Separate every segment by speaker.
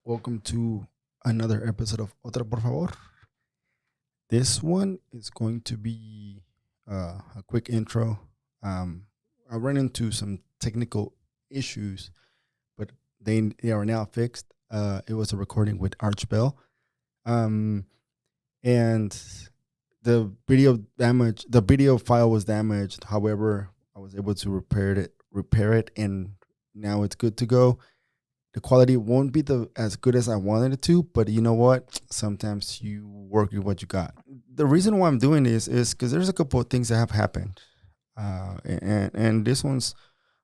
Speaker 1: Welcome to another episode of Otra, por favor. This one is going to be a quick intro. I ran into some technical issues, but they are now fixed. It was a recording with Archie, um, and the video file was damaged. However, I was able to repair it, and now it's good to go. The quality won't be as good as I wanted it to, but you know what? Sometimes you work with what you got. The reason why I'm doing this is because there's a couple of things that have happened, and these ones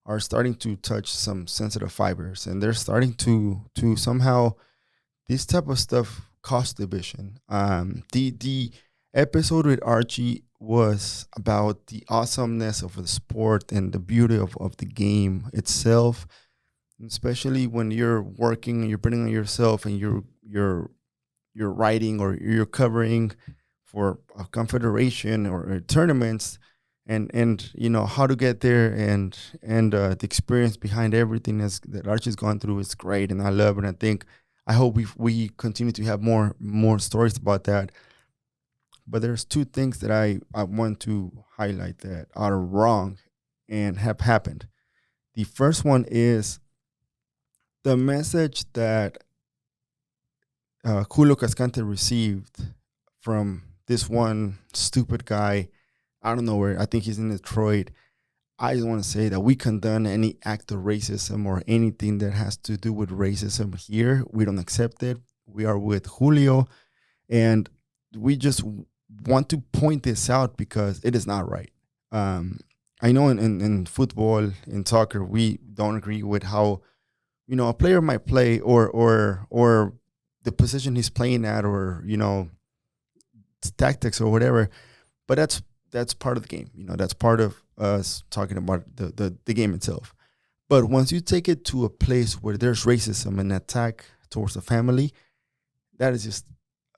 Speaker 1: are starting to touch some sensitive fibers, and they're starting to somehow this type of stuff cause division. The episode with Archie was about the awesomeness of the sport and the beauty of the game itself, especially when you're working and you're putting on yourself and you're writing or you're covering for a confederation or tournaments, and you know how to get there, and the experience behind everything that Archie's gone through is great, and I love it. I hope we continue to have more stories about that. But there's two things that I want to highlight that are wrong and have happened. The first one is the message that Julio Cascante received from this one stupid guy. I don't know where. I think he's in Detroit. I just want to say that we condone any act of racism or anything that has to do with racism here. We don't accept it. We are with Julio, and we just want to point this out because it is not right. I know in football, in soccer, we don't agree with how a player might play or the position he's playing at, or tactics or whatever. But that's part of the game. That's part of us talking about the game itself. But once you take it to a place where there's racism and attack towards the family, that is just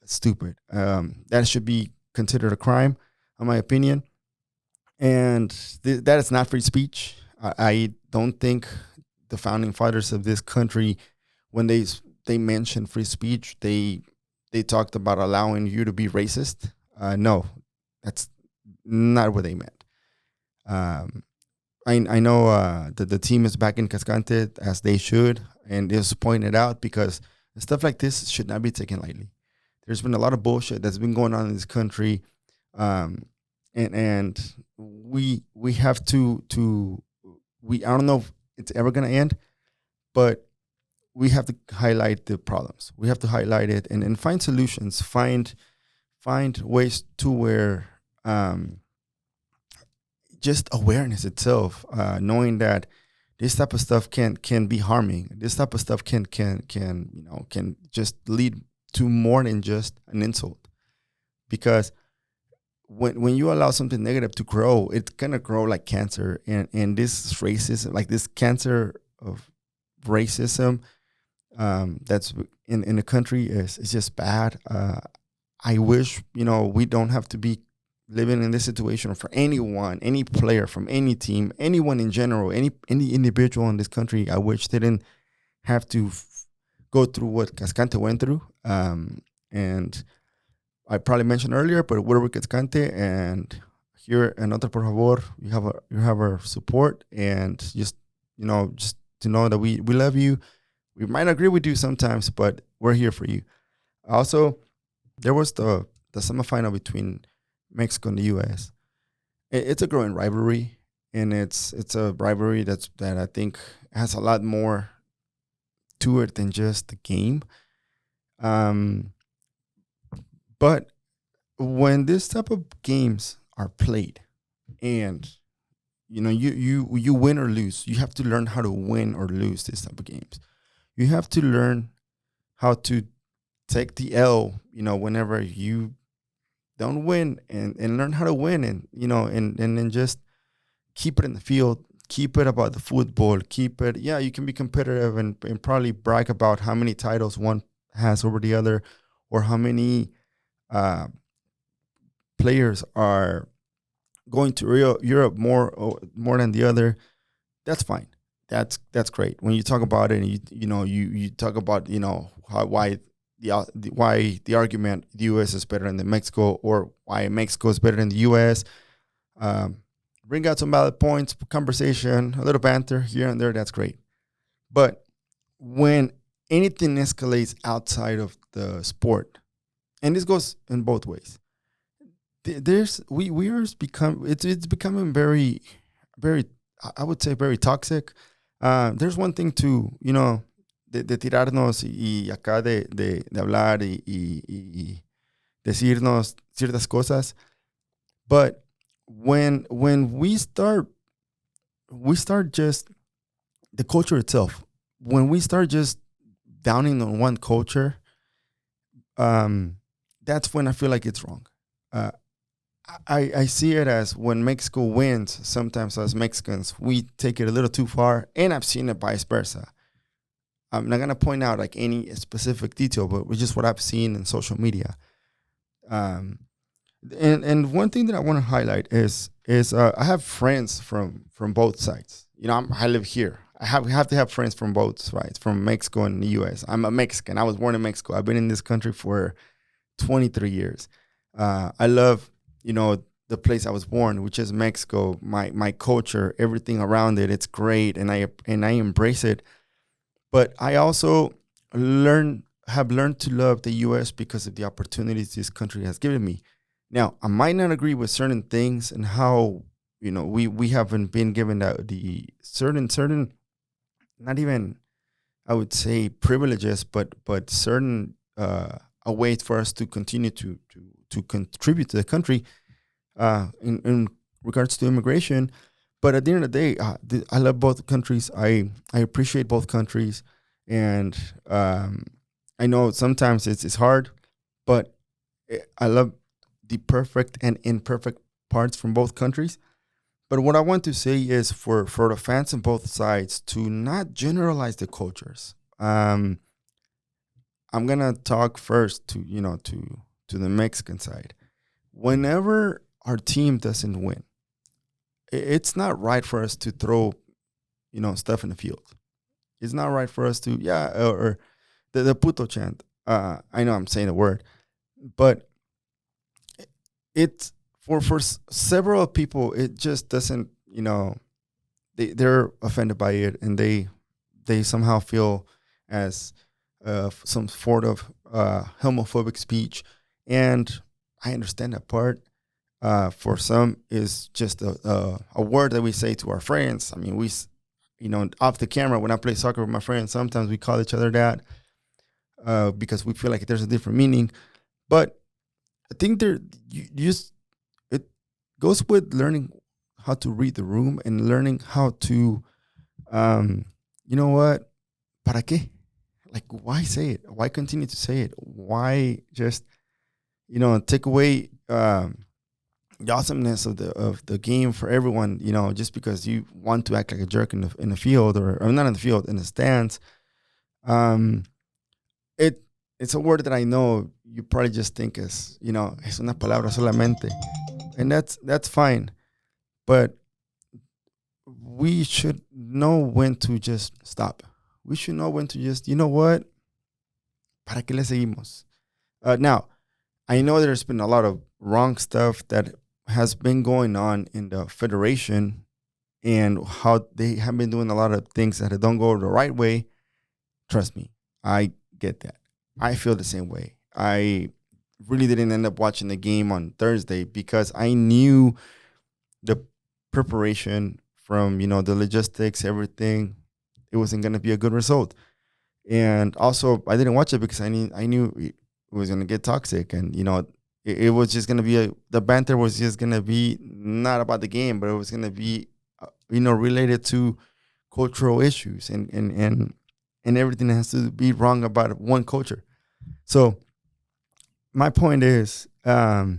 Speaker 1: stupid. That should be considered a crime, in my opinion. And that is not free speech. I don't think the founding fathers of this country, when they mentioned free speech, they talked about allowing you to be racist. No, that's not what they meant. I know that the team is back in Cascante as they should, and it's pointed out because stuff like this should not be taken lightly. There's been a lot of bullshit that's been going on in this country, and we have to I don't know if it's ever gonna end, but we have to highlight the problems. We have to highlight it and find solutions. Find ways to where just awareness itself, knowing that this type of stuff can be harming. This type of stuff can just lead to more than just an insult, because when you allow something negative to grow, it's gonna grow like cancer, and this racism, like this cancer of racism, that's in the country is just bad. I wish we don't have to be living in this situation for anyone, any player from any team, anyone in general, any individual in this country. I wish they didn't have to go through what Cascante went through. And I probably mentioned earlier, but we're with Cascante, and here in Otra, por favor, you have our support, and just to know that we love you. We might not agree with you sometimes, but we're here for you. Also, there was the semifinal between Mexico and the U.S. It's a growing rivalry, and it's a rivalry that I think has a lot more to it than just the game. But when this type of games are played, and you win or lose, you have to learn how to win or lose this type of games. You have to learn how to take the L, whenever you don't win, and learn how to win, and then just keep it in the field, keep it about the football, keep it. Yeah, you can be competitive and probably brag about how many titles one has over the other, or how many players are going to Europe more than the other. That's fine. That's great. When you talk about it, and you talk about why the argument the U.S. is better than Mexico, or why Mexico is better than the U.S. Bring out some valid points, conversation, a little banter here and there. That's great. But when anything escalates outside of the sport, and this goes in both ways, it's becoming very, very, I would say, very toxic. There's one thing to, de tirarnos y acá de hablar y decirnos ciertas cosas, but when we start just the culture itself, when we start just downing on one culture, that's when I feel like it's wrong. I see it as when Mexico wins, sometimes as Mexicans, we take it a little too far, and I've seen it vice versa. I'm not going to point out like any specific detail, but it's just what I've seen in social media. And one thing that I want to highlight is I have friends from both sides. I live here. I have to have friends from both sides, from Mexico and the U.S. I'm a Mexican. I was born in Mexico. I've been in this country for 23 years. I love, the place I was born, which is Mexico. My culture, everything around it, it's great, and I embrace it. But I also have learned to love the U.S. because of the opportunities this country has given me. Now, I might not agree with certain things and how, we haven't been given the certain, not even, I would say, privileges, but certain a way for us to continue to contribute to the country in regards to immigration. But at the end of the day, I love both countries. I appreciate both countries. And I know sometimes it's hard, but I love the perfect and imperfect parts from both countries. But what I want to say is for the fans on both sides to not generalize the cultures. I'm gonna talk first to the Mexican side. Whenever our team doesn't win, it's not right for us to throw, stuff in the field. It's not right for us to, or the puto chant. I know I'm saying the word, but it's for several people, it just doesn't, they're offended by it, and they somehow feel as some sort of homophobic speech. And I understand that part. For some, is just a word that we say to our friends. I mean, we, off the camera, when I play soccer with my friends, sometimes we call each other that because we feel like there's a different meaning. But I think it goes with learning how to read the room and learning how to, ¿para qué? Like, why say it? Why continue to say it? Why just, take away the awesomeness of the game for everyone, just because you want to act like a jerk in the field or not in the field, in the stands. It's a word that I know you probably just think is, es una palabra solamente. And that's fine. But we should know when to just stop. We should know when to just, what? ¿Para qué le seguimos? Now, I know there's been a lot of wrong stuff that has been going on in the federation and how they have been doing a lot of things that don't go the right way. Trust me, I get that. I feel the same way. I really didn't end up watching the game on Thursday because I knew the preparation from, the logistics, everything. It wasn't going to be a good result. And also, I didn't watch it because I knew it was going to get toxic. And, it was just going to be the banter was just going to be not about the game, but it was going to be, related to cultural issues and everything that has to be wrong about one culture. So my point is, I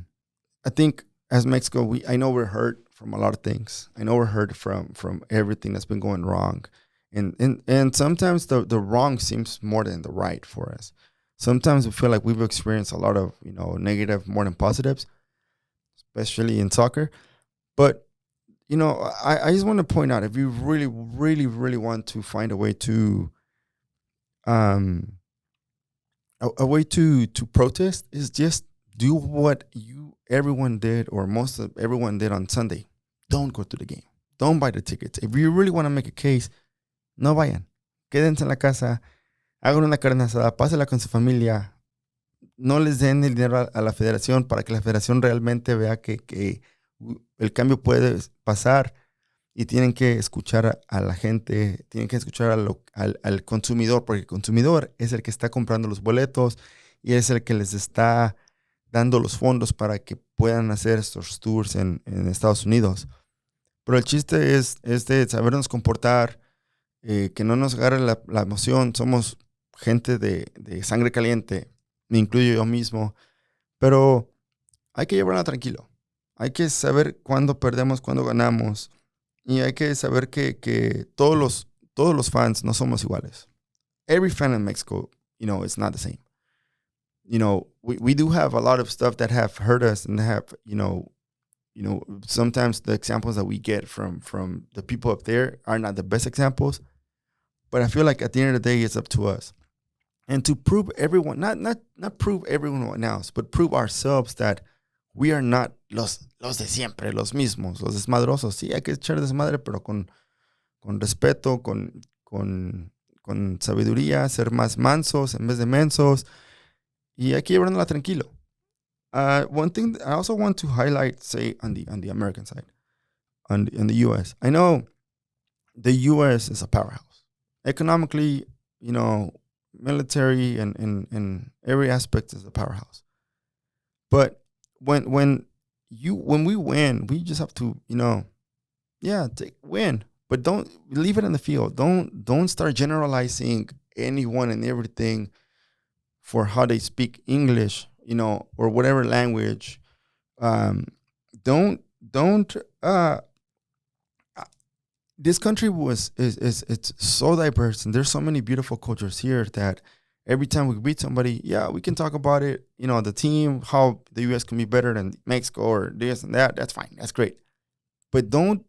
Speaker 1: think as Mexico, I know we're hurt from a lot of things. I know we're hurt from everything that's been going wrong. And sometimes the wrong seems more than the right for us. Sometimes we feel like we've experienced a lot of, negative more than positives, especially in soccer. But, I just want to point out, if you really, really, really want to find a way to a way to protest is just do what everyone did, or most of everyone did on Sunday. Don't go to the game. Don't buy the tickets. If you really want to make a case, no vayan. Quédense en la casa, hagan una carne asada, pásela con su familia. No les den el dinero a la federación para que la federación realmente vea que el cambio puede pasar, y tienen que escuchar a la gente, tienen que escuchar al consumidor, porque el consumidor es el que está comprando los boletos y es el que les está dando los fondos para que puedan hacer estos tours en Estados Unidos. Pero el chiste es de sabernos comportar, que no nos agarre la emoción. Somos gente de sangre caliente, me incluyo yo mismo, pero hay que llevarla tranquilo. Hay que saber cuándo perdemos, cuándo ganamos, y hay que saber que todos los fans no somos iguales. Every fan in Mexico, it's not the same. We do have a lot of stuff that have hurt us, and have, sometimes the examples that we get from the people up there are not the best examples. But I feel like at the end of the day, it's up to us. And to prove everyone, not prove everyone else, but prove ourselves that we are not los de siempre, los mismos, los desmadrosos. Sí, hay que echar desmadre, pero con respeto, con sabiduría, ser más mansos en vez de mensos. Y hay que llevarla tranquilo. One thing I also want to highlight, say, on the American side, on the U.S. I know the U.S. is a powerhouse. Economically, military and in every aspect is a powerhouse. But when we win, we just have to, win. But don't leave it in the field. Don't start generalizing anyone and everything for how they speak English, or whatever language. Don't. This country it's so diverse, and there's so many beautiful cultures here that every time we meet somebody, we can talk about it. The team, how the U.S. can be better than Mexico or this and that. That's fine. That's great. But don't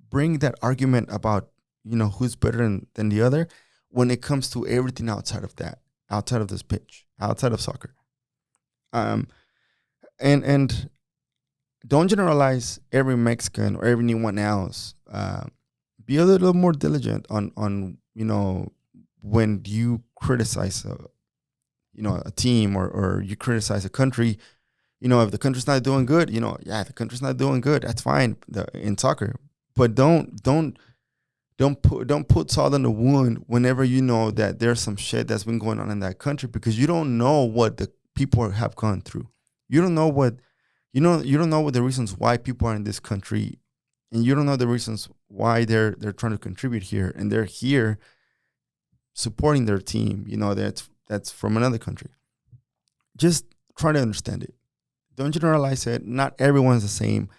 Speaker 1: bring that argument about, who's better than the other when it comes to everything outside of that, outside of this pitch, outside of soccer. And don't generalize every Mexican or anyone else. Be a little more diligent on when you criticize a team, or you criticize a country. If the country's not doing good, the country's not doing good. That's fine in soccer, but don't put salt in the wound whenever you know that there's some shit that's been going on in that country, because you don't know what the people have gone through. You don't know what you don't know what the reasons why people are in this country, and you don't know the reasons why they're trying to contribute here, and they're here supporting their team. That's from another country. Just try to understand it. Don't generalize it. Not everyone's the same.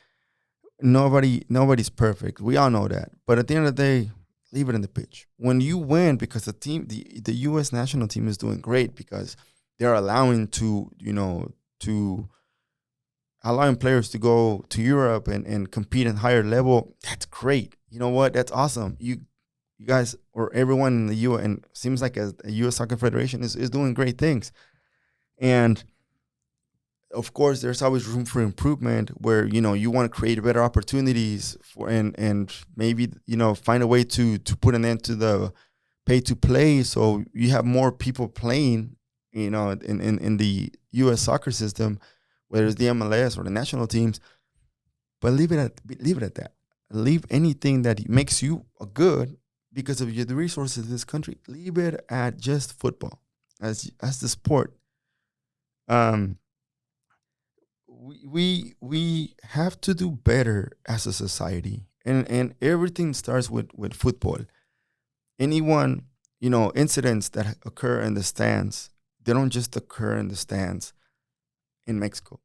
Speaker 1: Nobody's perfect. We all know that. But at the end of the day, leave it in the pitch. When you win, because the U.S. national team is doing great, because they're allowing allowing players to go to Europe and compete at higher level. That's great. You know what? That's awesome. You guys, or everyone in the U.S., and seems like a U.S. Soccer Federation is doing great things. And of course, there's always room for improvement, where you want to create better opportunities for, and maybe find a way to put an end to the pay to play, so you have more people playing in the U.S. soccer system, whether it's the MLS or the national teams. But leave it at that. Leave anything that makes you good because of the resources of this country. Leave it at just football as the sport. We have to do better as a society, and everything starts with football. Anyone, incidents that occur in the stands, they don't just occur in the stands in Mexico.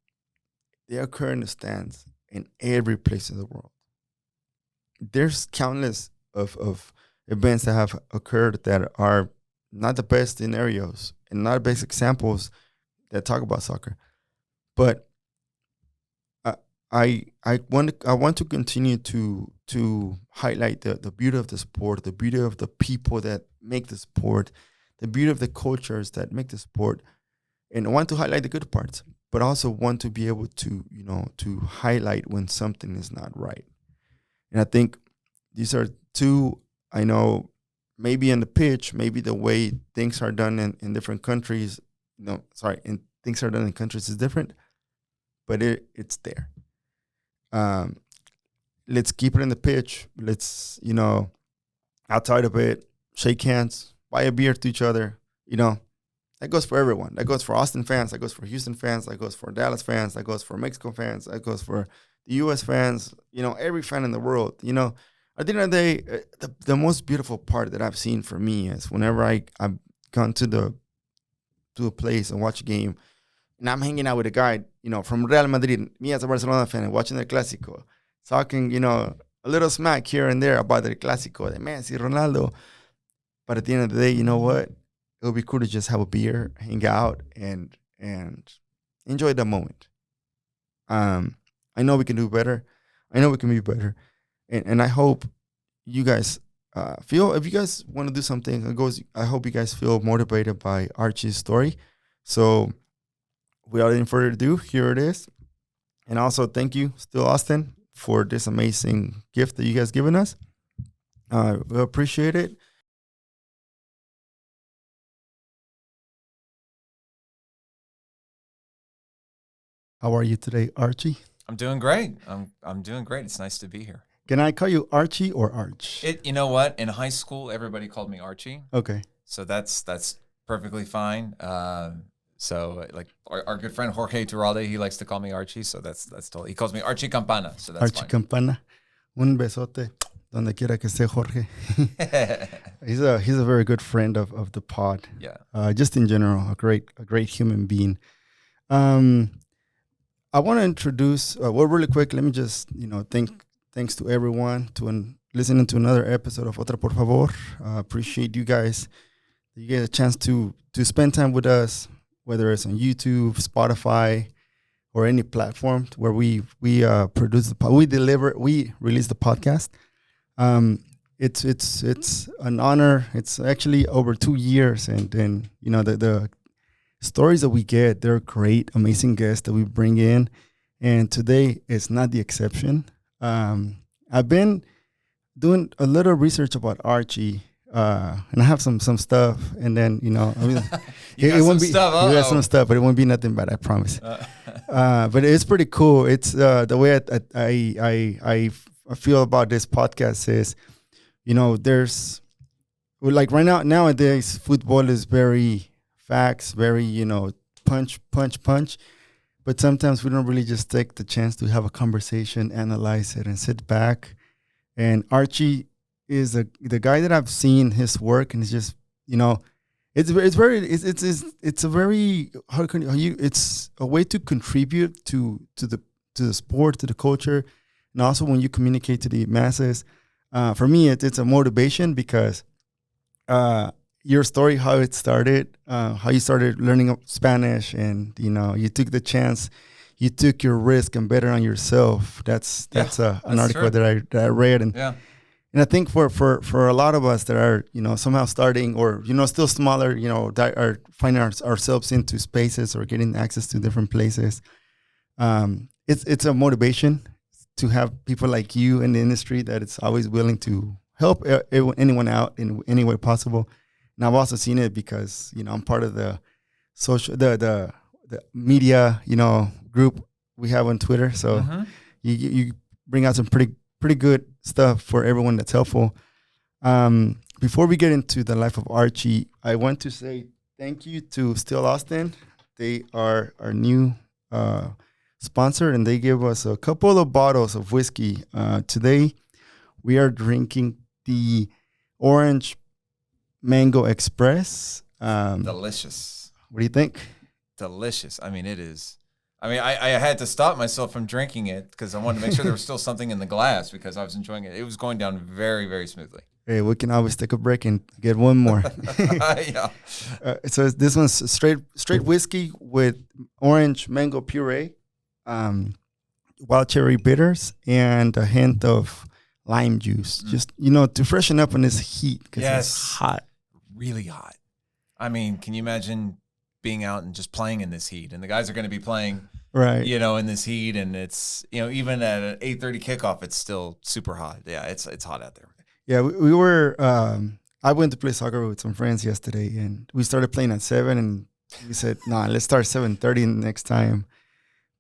Speaker 1: They occur in the stands in every place in the world. There's countless of events that have occurred that are not the best scenarios and not the best examples that talk about soccer. But I want to continue to highlight the beauty of the sport, the beauty of the people that make the sport, the beauty of the cultures that make the sport, and I want to highlight the good parts, but also want to be able to, to highlight when something is not right. And I think these are two, I know, maybe in the pitch, maybe the way things are done in different countries, and things are done in countries is different, but it's there. Let's keep it in the pitch. Let's, outside of it, shake hands, buy a beer to each other. That goes for everyone. That goes for Austin fans. That goes for Houston fans. That goes for Dallas fans. That goes for Mexico fans. That goes for the U.S. fans. Every fan in the world. At the end of the day, the most beautiful part that I've seen for me is whenever I've gone to a place and watch a game, and I'm hanging out with a guy, from Real Madrid, me as a Barcelona fan, watching the Clásico, talking, a little smack here and there about the Clásico, the Messi, Ronaldo. But at the end of the day, you know what? It would be cool to just have a beer, hang out, and enjoy the moment. I know we can do better. I know we can be better. And I hope you guys feel, if you guys want to do something, I hope you guys feel motivated by Archie's story. So without any further ado, here it is. And also thank you, Still Austin, for this amazing gift that you guys given us. We appreciate it. How are you today, Archie?
Speaker 2: I'm doing great. I'm doing great. It's nice to be here.
Speaker 1: Can I call you Archie or Arch?
Speaker 2: You know what? In high school, everybody called me Archie.
Speaker 1: Okay.
Speaker 2: So that's perfectly fine. So like our good friend Jorge Turalde, he likes to call me Archie. So that's totally. He calls me Archie Campana. So that's
Speaker 1: Archie
Speaker 2: fine.
Speaker 1: Campana. Un besote donde quiera que esté Jorge. He's a very good friend of the pod.
Speaker 2: Yeah.
Speaker 1: Just in general, a great human being. I want to introduce, really quick, let me just, thanks to everyone listening to another episode of Otra, por favor. Appreciate you guys. You get a chance to spend time with us, whether it's on YouTube, Spotify, or any platform where we release the podcast. It's an honor. It's actually over 2 years, and then the stories that we get, they're great, amazing guests that we bring in, and today is not the exception. I've been doing a little research about Archie, and I have some stuff, and then it won't be stuff, you got some stuff, but it won't be nothing bad, I promise. But it's pretty cool. It's the way I feel about this podcast is, there's like right now nowadays football is very facts, very, punch. But sometimes we don't really just take the chance to have a conversation, analyze it, and sit back. And Archie is the guy that I've seen his work, and it's just, it's a very, it's a way to contribute to the sport, to the culture, and also when you communicate to the masses. For me, it's a motivation because your story, how it started, how you started learning Spanish, and you took the chance, you took your risk and bet on yourself. That's an article that I read, and I think for a lot of us that are somehow starting or still smaller, that are finding ourselves into spaces or getting access to different places, it's a motivation to have people like you in the industry that it's always willing to help anyone out in any way possible. And I've also seen it because, I'm part of the the media, group we have on Twitter. So you bring out some pretty good stuff for everyone that's helpful. Before we get into the life of Archie, I want to say thank you to Still Austin. They are our new sponsor, and they give us a couple of bottles of whiskey. Today, we are drinking the Orange Mango Express.
Speaker 2: Delicious.
Speaker 1: What do you think?
Speaker 2: Delicious. I mean, it is. I mean, I had to stop myself from drinking it because I wanted to make sure there was still something in the glass because I was enjoying it. It was going down very, very smoothly.
Speaker 1: Hey, we can always take a break and get one more.
Speaker 2: Yeah.
Speaker 1: So this one's straight whiskey with orange mango puree, wild cherry bitters, and a hint of lime juice. Just, to freshen up in this heat because it's hot.
Speaker 2: Really hot. I mean, can you imagine being out and just playing in this heat? And the guys are going to be playing,
Speaker 1: Right.
Speaker 2: in this heat, and it's, even at an 8:30 kickoff, it's still super hot. Yeah, it's hot out there.
Speaker 1: Yeah, we were. I went to play soccer with some friends yesterday, and we started playing at 7, and we said, "Nah, let's start 7:30 next time."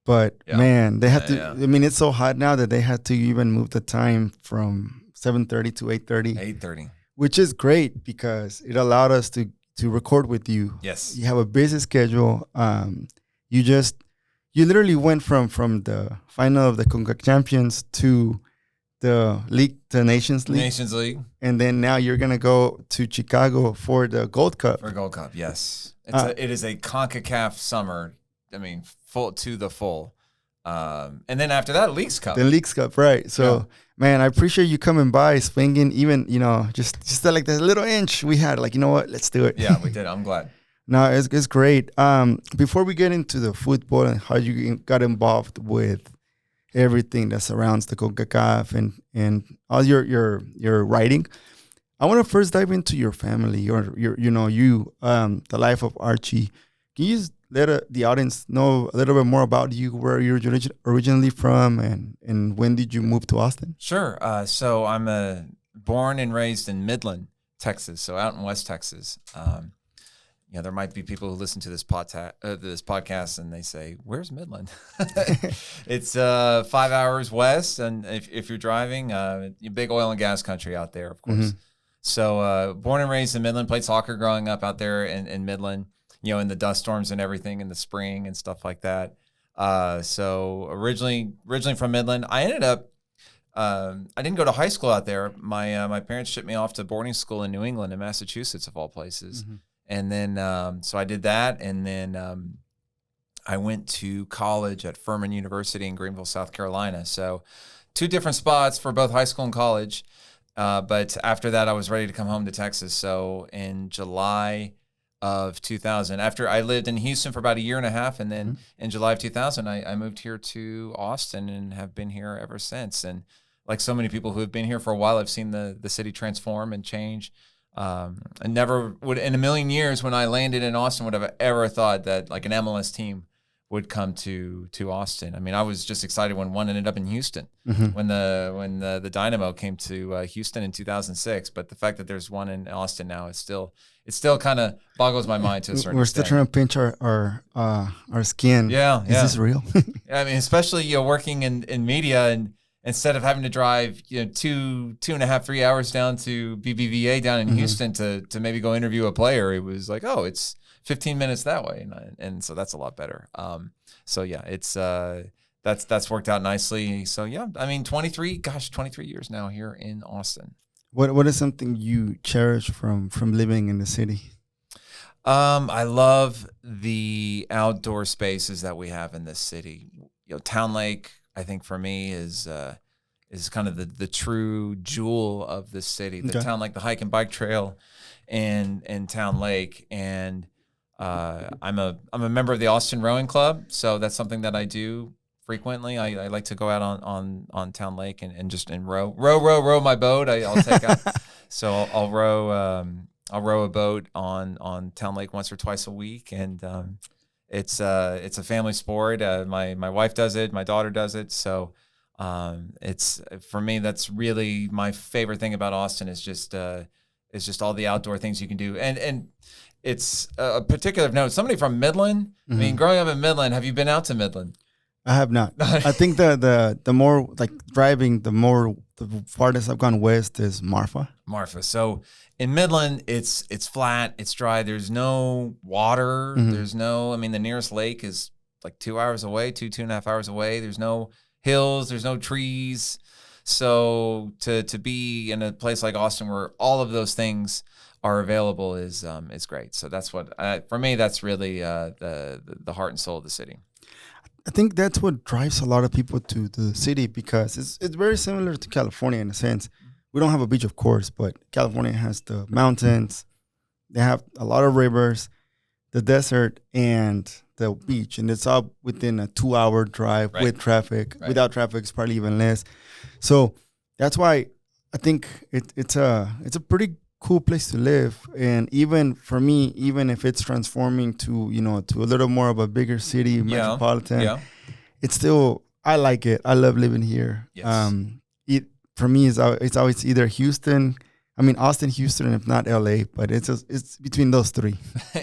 Speaker 1: But man, they had to.
Speaker 2: Yeah.
Speaker 1: I mean, it's so hot now that they had to even move the time from 7:30 to 8:30.
Speaker 2: 8:30,
Speaker 1: which is great because it allowed us to record with you.
Speaker 2: Yes.
Speaker 1: You have a busy schedule. You literally went from the final of the Concacaf Champions to the league, the Nations League. And then now you're going to go to Chicago for the Gold Cup.
Speaker 2: For Gold Cup, yes. It is a Concacaf summer. I mean, full to the full. And then after that, Leagues Cup.
Speaker 1: The Leagues Cup, right. So, man, I appreciate you coming by, swinging, even, just like that little inch we had. Like, you know what? Let's do it.
Speaker 2: Yeah, we did. I'm glad.
Speaker 1: No, it's great. Before we get into the football and how you got involved with everything that surrounds the Concacaf and all your writing, I want to first dive into your family, the life of Archie. Can you just let the audience know a little bit more about you, where you're originally from, and when did you move to Austin?
Speaker 2: Sure. So I'm born and raised in Midland, Texas, so out in West Texas. There might be people who listen to this podcast and they say, "Where's Midland?" It's 5 hours west, and if you're driving, big oil and gas country out there, of course. Mm-hmm. So born and raised in Midland, played soccer growing up out there in Midland. In the dust storms and everything in the spring and stuff like that. So originally from Midland, I ended up. I didn't go to high school out there. My parents shipped me off to boarding school in New England, in Massachusetts, of all places. Mm-hmm. And then, so I did that. And then I went to college at Furman University in Greenville, South Carolina. So 2 different spots for both high school and college. But after that, I was ready to come home to Texas. So in July of 2000, after I lived in Houston for about 1.5 years, and then in July of 2000, I moved here to Austin and have been here ever since. And like so many people who have been here for a while, I've seen the city transform and change. I never would in a million years when I landed in Austin would have ever thought that like an MLS team would come to Austin. I mean, I was just excited when one ended up in Houston, when the Dynamo came to Houston in 2006. But the fact that there's one in Austin now is still kind of boggles my mind to a certain extent.
Speaker 1: We're still trying to pinch our skin.
Speaker 2: Yeah,
Speaker 1: is this real?
Speaker 2: I mean, especially working in media, and instead of having to drive 2.5 3 hours down to BBVA down in Houston to maybe go interview a player, it was like, oh, it's 15 minutes that way, and so that's a lot better. So yeah, it's that's worked out nicely. So yeah, I mean, 23 years now here in Austin.
Speaker 1: What is something you cherish from living in the city?
Speaker 2: I love the outdoor spaces that we have in this city. Town Lake, I think for me is kind of the true jewel of this city. The Town Lake, the hike and bike trail, and Town Lake, and I'm a member of the Austin Rowing Club, so that's something that I do frequently. I like to go out on Town Lake and just row my boat. I'll take out, so I'll row a boat on Town Lake once or twice a week, and it's a family sport. My wife does it, my daughter does it, so it's for me, that's really my favorite thing about Austin is just all the outdoor things you can do, and it's a particular note. Somebody from Midland. I mean, growing up in Midland, have you been out to Midland?
Speaker 1: I have not. I think the more like driving, the farthest I've gone west is Marfa.
Speaker 2: So in Midland, it's flat, it's dry. There's no water. There's no. I mean, the nearest lake is like 2 hours away, 2.5 hours away. There's no hills. There's no trees. So to be in a place like Austin where all of those things are available is great. So that's what for me, that's really the heart and soul of the city.
Speaker 1: I think that's what drives a lot of people to the city because it's very similar to California in a sense. We don't have a beach, of course, but California has the mountains. They have a lot of rivers, the desert, and the beach. And it's all within a 2-hour drive with traffic. Right. Without traffic, it's probably even less. So that's why I think it's a pretty cool place to live. And even for me, even if it's transforming to, to a little more of a bigger city, metropolitan,
Speaker 2: Yeah.
Speaker 1: it's still, I like it. I love living here.
Speaker 2: Yes.
Speaker 1: It for me is it's always either Houston, Austin, Houston, if not LA, but it's between those three.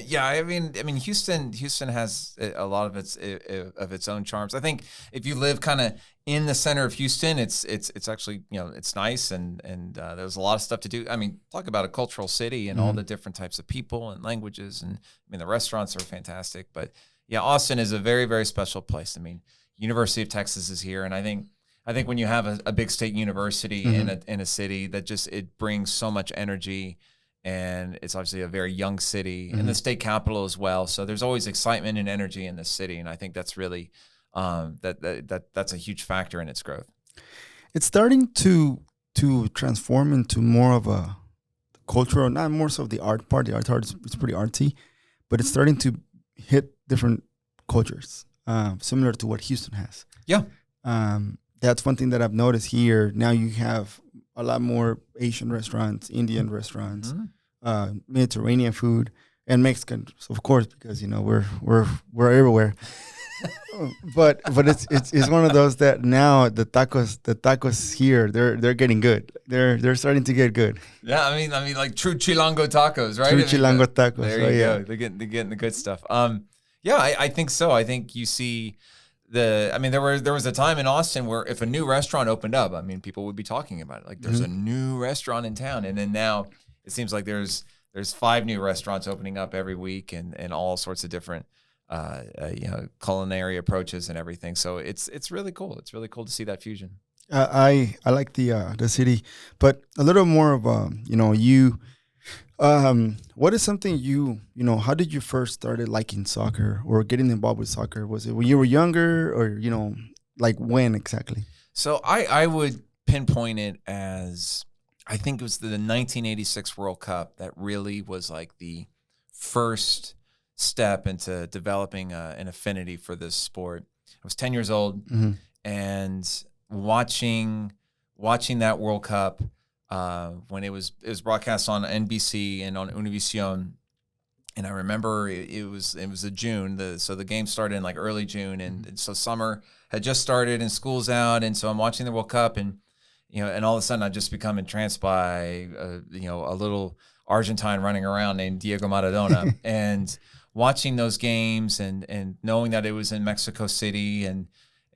Speaker 2: Yeah, I mean, Houston has a lot of its own charms. I think if you live kind of in the center of Houston, it's actually, it's nice and there's a lot of stuff to do. I mean, talk about a cultural city and all the different types of people and languages, and the restaurants are fantastic. But yeah, Austin is a very, very special place. I mean, University of Texas is here, and I think when you have a big state university in a city, that just, it brings so much energy, and it's obviously a very young city, and the state capital as well. So there's always excitement and energy in this city, and I think that's really that's a huge factor in its growth.
Speaker 1: It's starting to transform into more of a cultural, not more so of the art part. The art part is pretty artsy, but it's starting to hit different cultures, similar to what Houston has.
Speaker 2: Yeah.
Speaker 1: That's one thing that I've noticed here. Now you have a lot more Asian restaurants, Indian restaurants, Mediterranean food, and Mexican, of course, because we're everywhere. but it's one of those that now the tacos here they're getting good. They're starting to get good.
Speaker 2: Yeah, I mean like true Chilango tacos, right?
Speaker 1: True Chilango tacos.
Speaker 2: There you go. They're getting the good stuff. Yeah, I think so. I think you see. There was a time in Austin where if a new restaurant opened up, people would be talking about it. Like, there's a new restaurant in town, and then now it seems like there's 5 new restaurants opening up every week, and all sorts of different culinary approaches and everything. So it's really cool. It's really cool to see that fusion.
Speaker 1: I like the city, but a little more of you. What is something how did you first started liking soccer or getting involved with soccer? Was it when you were younger, or, like when exactly?
Speaker 2: So I would pinpoint it as, I think it was the 1986 World Cup that really was like the first step into developing an affinity for this sport. I was 10 years old, and watching that World Cup, when it was broadcast on NBC and on Univision, and I remember it was a June, so the game started in like early June, and so summer had just started and school's out, and so I'm watching the World Cup, and and all of a sudden I just become entranced by a little Argentine running around named Diego Maradona, and watching those games and knowing that it was in Mexico City, and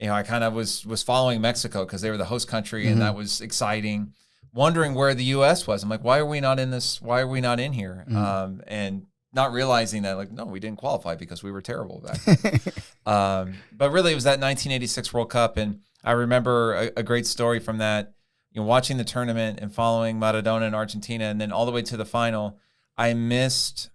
Speaker 2: I kind of was following Mexico because they were the host country, and that was exciting. Wondering where the U.S. was. I'm like, why are we not in this? Why are we not in here? And not realizing that, like, no, we didn't qualify because we were terrible back then. But really, it was that 1986 World Cup. And I remember a great story from that, watching the tournament and following Maradona in Argentina, and then all the way to the final. I missed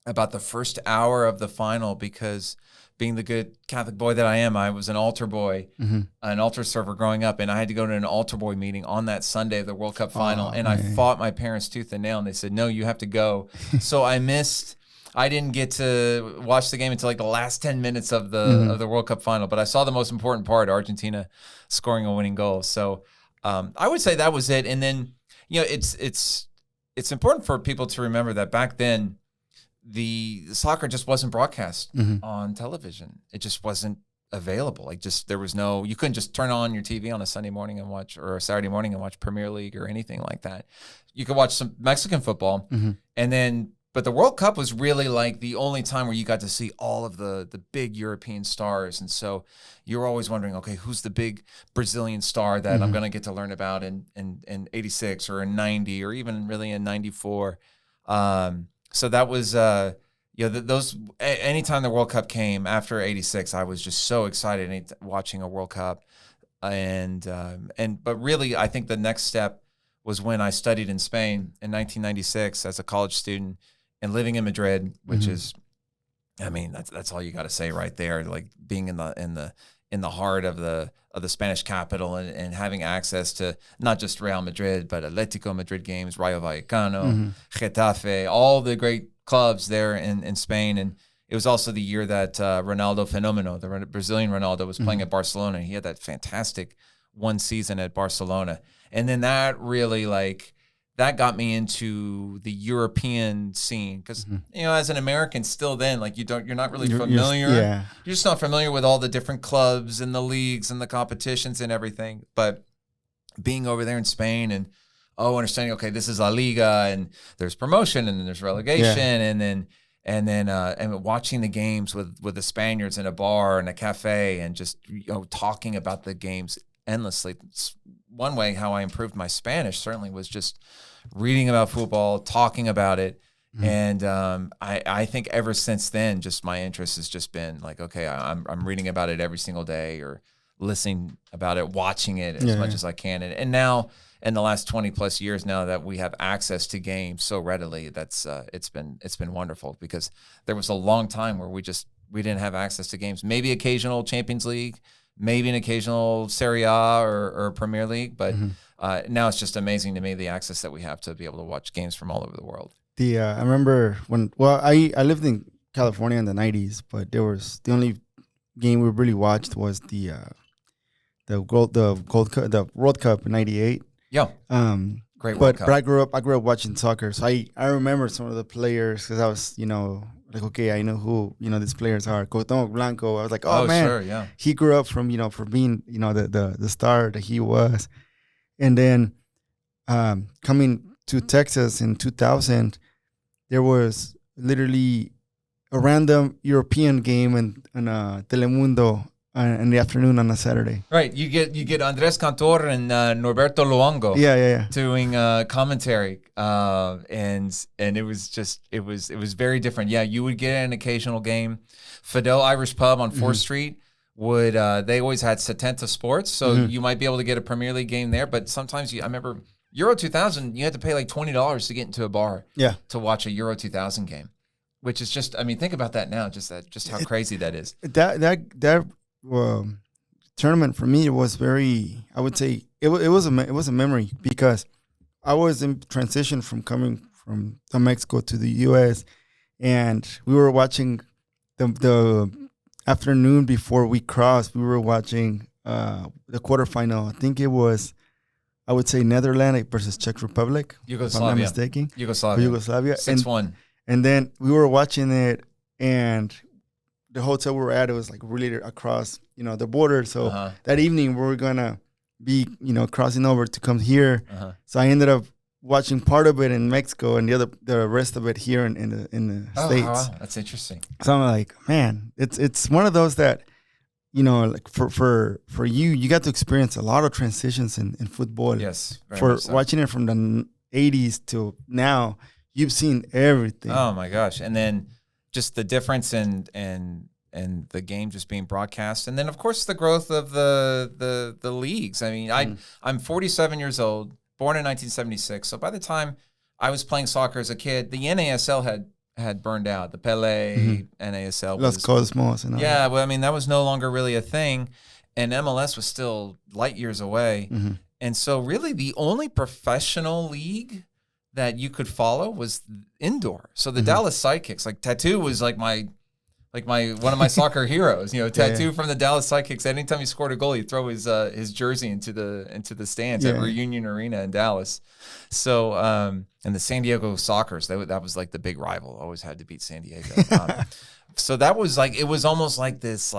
Speaker 2: about the first hour of the final because, being the good Catholic boy that I am, I was an altar boy, an altar server growing up, and I had to go to an altar boy meeting on that Sunday of the World Cup final, and I fought my parents tooth and nail, and they said, no, you have to go. So I didn't get to watch the game until like the last 10 minutes of the World Cup final, but I saw the most important part, Argentina scoring a winning goal. So I would say that was it. And then, it's important for people to remember that back then, the soccer just wasn't broadcast on television. It just wasn't available. Like, there was no, you couldn't just turn on your TV on a Sunday morning and watch, or a Saturday morning and watch Premier League or anything like that. You could watch some Mexican football, and then, but the World Cup was really like the only time where you got to see all of the big European stars. And so you were always wondering, okay, who's the big Brazilian star that I'm going to get to learn about in 86 or in 90 or even really in 94. So that was, those, anytime the World Cup came after 86, I was just so excited watching a World Cup. But really, I think the next step was when I studied in Spain in 1996 as a college student and living in Madrid, which is, that's all you got to say right there. Like, being in the heart of the Spanish capital, and having access to not just Real Madrid, but Atletico Madrid games, Rayo Vallecano, Getafe, all the great clubs there in Spain. And it was also the year that Ronaldo Fenomeno, the Brazilian Ronaldo, was playing at Barcelona. He had that fantastic one season at Barcelona. And then that really, that got me into the European scene because as an American, still then you're not really familiar. You're just not familiar with all the different clubs and the leagues and the competitions and everything. But being over there in Spain and understanding, okay, this is La Liga and there's promotion and then there's relegation and watching the games with the Spaniards in a bar and a cafe and just talking about the games endlessly. It's one way how I improved my Spanish certainly was just reading about football, talking about it. And I think ever since then, just my interest has just been like, okay, I'm reading about it every single day or listening about it, watching it as much as I can. And now in the last 20 plus years now that we have access to games so readily, that's it's been wonderful because there was a long time where we didn't have access to games, maybe occasional Champions League, maybe an occasional Serie A or Premier League, but now it's just amazing to me the access that we have to be able to watch games from all over the world.
Speaker 1: I remember I lived in California in the 90s, but there was the only game we really watched was the World Cup in '98.
Speaker 2: Yeah, great World Cup.
Speaker 1: But I grew up watching soccer, so I remember some of the players because I was like, okay, I know who these players are. Cuauhtémoc Blanco. I was like, oh man,
Speaker 2: sure, yeah.
Speaker 1: He grew up from being the star that he was, and then coming to Texas in 2000, there was literally a random European game in Telemundo in the afternoon on a Saturday.
Speaker 2: Right, you get Andres Cantor and Norberto Luongo.
Speaker 1: Yeah.
Speaker 2: Doing commentary, and it was very different. Yeah, you would get an occasional game. Fidel Irish Pub on 4th Street would they always had Setenta Sports, so you might be able to get a Premier League game there. But sometimes I remember Euro 2000, you had to pay like $20 to get into a bar. To watch a Euro 2000 game, which is just think about that now, just how crazy that is.
Speaker 1: That tournament for me was very, I would say it was a memory because I was in transition from coming from Mexico to the U.S. and we were watching the afternoon before we crossed. We were watching the quarterfinal. I think it was, I would say, Netherlands versus Czech Republic.
Speaker 2: Yugoslavia.
Speaker 1: If I'm not mistaken.
Speaker 2: Yugoslavia. 6-1.
Speaker 1: And then we were watching it, and the hotel we were at, it was like really across, the border. So that evening we were gonna be, crossing over to come here. So I ended up watching part of it in Mexico and the rest of it here in the States.
Speaker 2: Wow. That's interesting.
Speaker 1: So I'm like, man, it's one of those that, like for you got to experience a lot of transitions in football.
Speaker 2: Yes.
Speaker 1: For watching it from the 80s to now, you've seen everything.
Speaker 2: Oh my gosh. And then just the difference in the game just being broadcast. And then of course the growth of the leagues. I mean, I'm 47 years old, born in 1976. So by the time I was playing soccer as a kid, the NASL had burned out. The Pele NASL
Speaker 1: Los Cosmos and all
Speaker 2: that. Well, I mean, that was no longer really a thing. And MLS was still light years away. And so really the only professional league that you could follow was indoor. So the Dallas Sidekicks, like Tattoo was like one of my soccer heroes. Tattoo from the Dallas Sidekicks. Anytime he scored a goal, he'd throw his jersey into the stands at Reunion Arena in Dallas. So and the San Diego Sockers, that was like the big rival. Always had to beat San Diego. So that was it was almost like this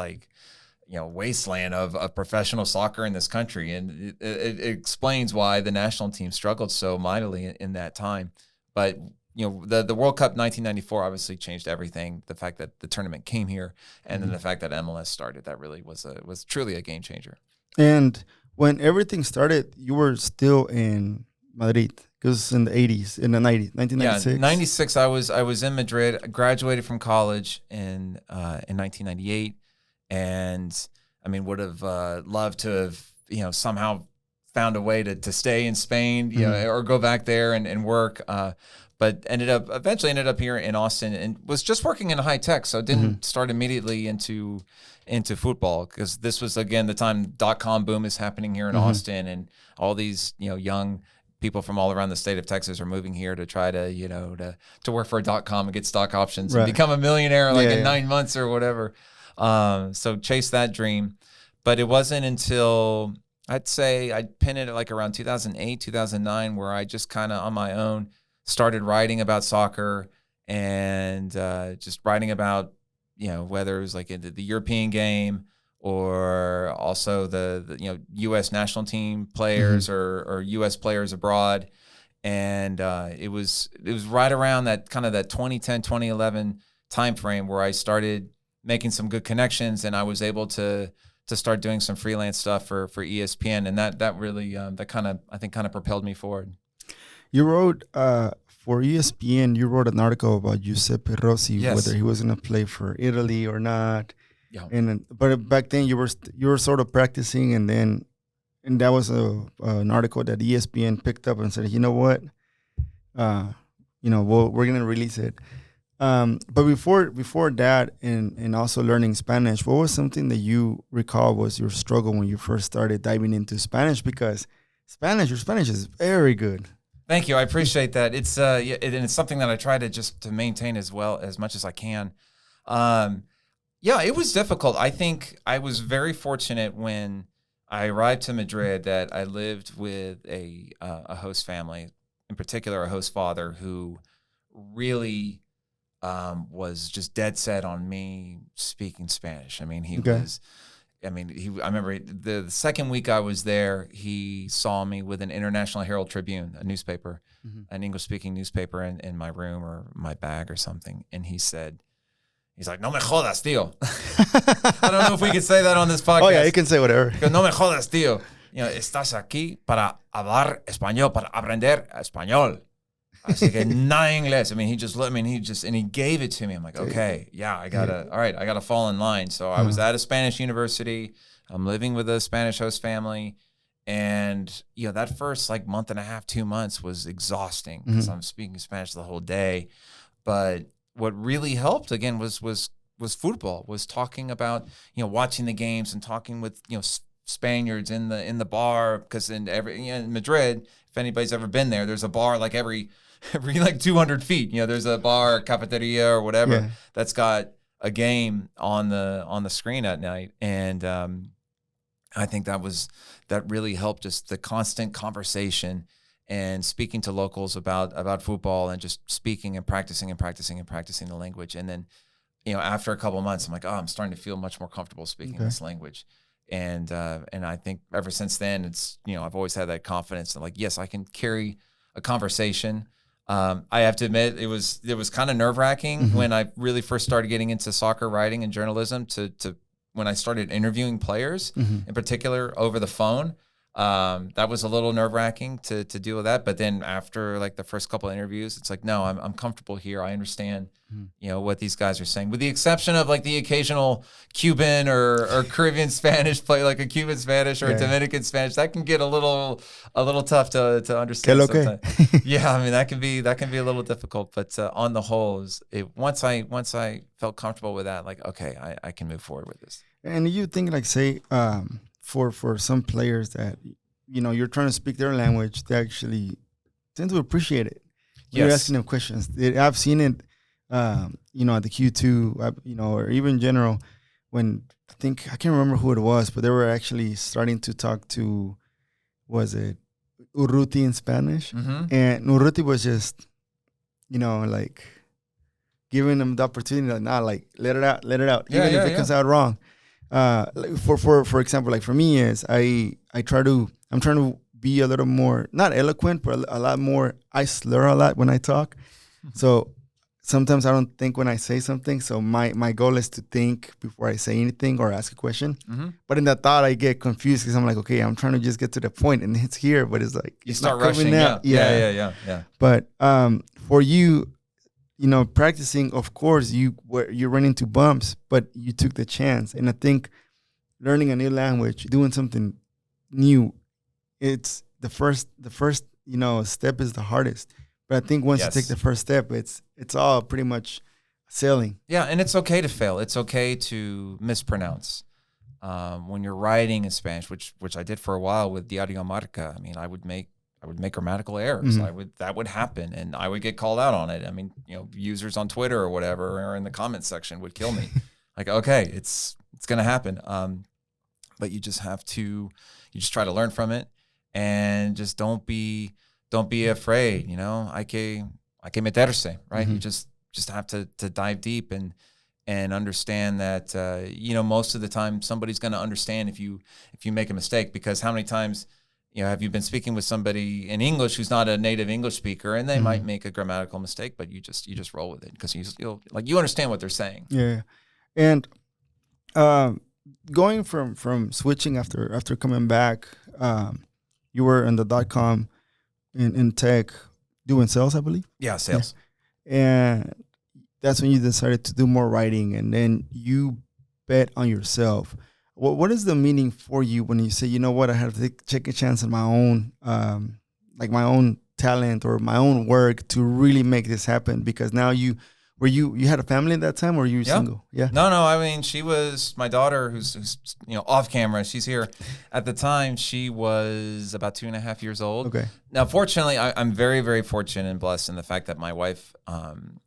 Speaker 2: wasteland of professional soccer in this country, and it explains why the national team struggled so mightily in that time. But the World Cup 1994 obviously changed everything. The fact that the tournament came here, and then the fact that MLS started, that really was truly a game changer.
Speaker 1: And when everything started, you were still in Madrid. Because in the 80s, in the 90s, 1996.
Speaker 2: Yeah, 96. I was in Madrid. I graduated from college in 1998. And I mean, would have loved to have, somehow found a way to stay in Spain, or go back there and work. But eventually ended up here in Austin and was just working in high tech. So didn't start immediately into football because this was, again, the time .com boom is happening here in Austin, and all these, young people from all around the state of Texas are moving here to try to, to work for a .com and get stock options and become a millionaire in 9 months or whatever. So chase that dream. But it wasn't until I'd say I'd pin it at like around 2008, 2009, where I just kind of on my own started writing about soccer and just writing about, whether it was like the European game or also the U.S. national team players or U.S. players abroad. And it was right around that kind of that 2010, 2011 time frame where I started making some good connections, and I was able to start doing some freelance stuff for ESPN, and that really that kind of propelled me forward.
Speaker 1: You wrote for ESPN. You wrote an article about Guiseppe Rossi,
Speaker 2: Yes.
Speaker 1: whether he was going to play for Italy or not.
Speaker 2: Yeah.
Speaker 1: But back then you were sort of practicing, and that was an article that ESPN picked up and said, you know what, we're going to release it. But before that, and also learning Spanish, what was something that you recall was your struggle when you first started diving into Spanish? Because your Spanish is very good.
Speaker 2: Thank you. I appreciate that. It's and it's something that I try to maintain as much as I can. It was difficult. I think I was very fortunate when I arrived to Madrid that I lived with a host family, in particular a host father who really was just dead set on me speaking Spanish. I mean, I remember the second week I was there, he saw me with an International Herald Tribune, a newspaper, an English-speaking newspaper in my room or my bag or something. And he's like, no me jodas, tío. I don't know if we can say that on this podcast.
Speaker 1: Oh, yeah, you can say whatever.
Speaker 2: No me jodas, tío. Estás aquí para hablar español, para aprender español. Así que nada inglés. I mean, he gave it to me. I'm like, okay, yeah, I gotta fall in line. So I was at a Spanish university. I'm living with a Spanish host family. And, that first like month and a half, 2 months was exhausting because I'm speaking Spanish the whole day. But what really helped again was football, was talking about, watching the games and talking with, Spaniards in the bar, because in Madrid, if anybody's ever been there, there's a bar like every like 200 feet. There's a bar, cafeteria, or whatever that's got a game on the screen at night, and I think that really helped, just the constant conversation and speaking to locals about football and just speaking and practicing the language. And then, after a couple of months, I'm like, I'm starting to feel much more comfortable speaking this language. And I think ever since then, it's, I've always had that confidence that, like, yes, I can carry a conversation. I have to admit, it was kind of nerve-wracking when I really first started getting into soccer writing and journalism to when I started interviewing players in particular over the phone. That was a little nerve-wracking to deal with that. But then after like the first couple of interviews, it's like, no, I'm comfortable here. I understand, what these guys are saying, with the exception of like the occasional Cuban or Caribbean Spanish play, like a Cuban Spanish or a Dominican Spanish. That can get a little tough to understand sometimes. Yeah, I mean, that can be a little difficult, but on the whole, once I felt comfortable with that, like, okay, I can move forward with this.
Speaker 1: And you think, like, say, for some players that, you're trying to speak their language, they actually tend to appreciate it. You're asking them questions. I've seen it, at the Q2, or even in general, when I can't remember who it was, but they were actually starting to talk to, was it Urruti in Spanish? And Urruti was just, like giving them the opportunity, like, let it out, even if it comes out wrong. For example, like for me is I'm trying to be a little more, not eloquent, but a lot more. I slur a lot when I talk. So sometimes I don't think when I say something. So my goal is to think before I say anything or ask a question. But in that thought, I get confused because I'm like, okay, I'm trying to just get to the point and it's here, but it's like,
Speaker 2: you start rushing. Yeah.
Speaker 1: But for you, practicing, of course, you run into bumps, but you took the chance. And I think learning a new language, doing something new, it's the first step is the hardest. But I think once you take the first step, it's all pretty much sailing.
Speaker 2: Yeah, and it's okay to fail. It's okay to mispronounce. When you're writing in Spanish, which I did for a while with Diario Marca. I mean, I would make grammatical errors. That would happen, and I would get called out on it. I mean, users on Twitter or whatever, or in the comments section would kill me. Like, okay, it's gonna happen. but you just try to learn from it, and just don't be afraid. Hay que meterse, right? You just have to dive deep and understand that most of the time somebody's going to understand if you make a mistake, because how many times have you been speaking with somebody in English who's not a native English speaker, and they might make a grammatical mistake, but you just roll with it because you understand what they're saying.
Speaker 1: Yeah, and going from switching after coming back, you were in the .com in tech doing sales, I believe.
Speaker 2: Yeah, sales.
Speaker 1: Yeah. And that's when you decided to do more writing, and then you bet on yourself. What is the meaning for you when you say, you know what, I have to take a chance on my own, my own talent or my own work to really make this happen? Because now you had a family at that time, or were you single? Yeah.
Speaker 2: No. I mean, she was my daughter, who's off camera. She's here. At the time, she was about 2.5 years old.
Speaker 1: Okay.
Speaker 2: Now, fortunately, I'm very, very fortunate and blessed in the fact that my wife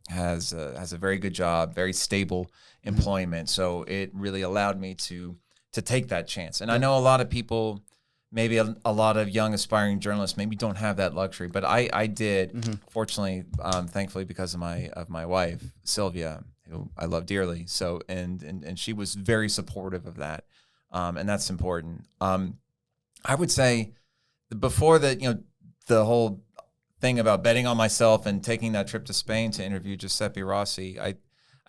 Speaker 2: has a very good job, very stable employment. So it really allowed me to take that chance. And I know a lot of people, maybe a lot of young aspiring journalists maybe don't have that luxury, but I did. Fortunately, thankfully, because of my wife, Sylvia, who I love dearly. So and she was very supportive of that, and that's important. I would say before the whole thing about betting on myself and taking that trip to Spain to interview Guisseppe Rossi, I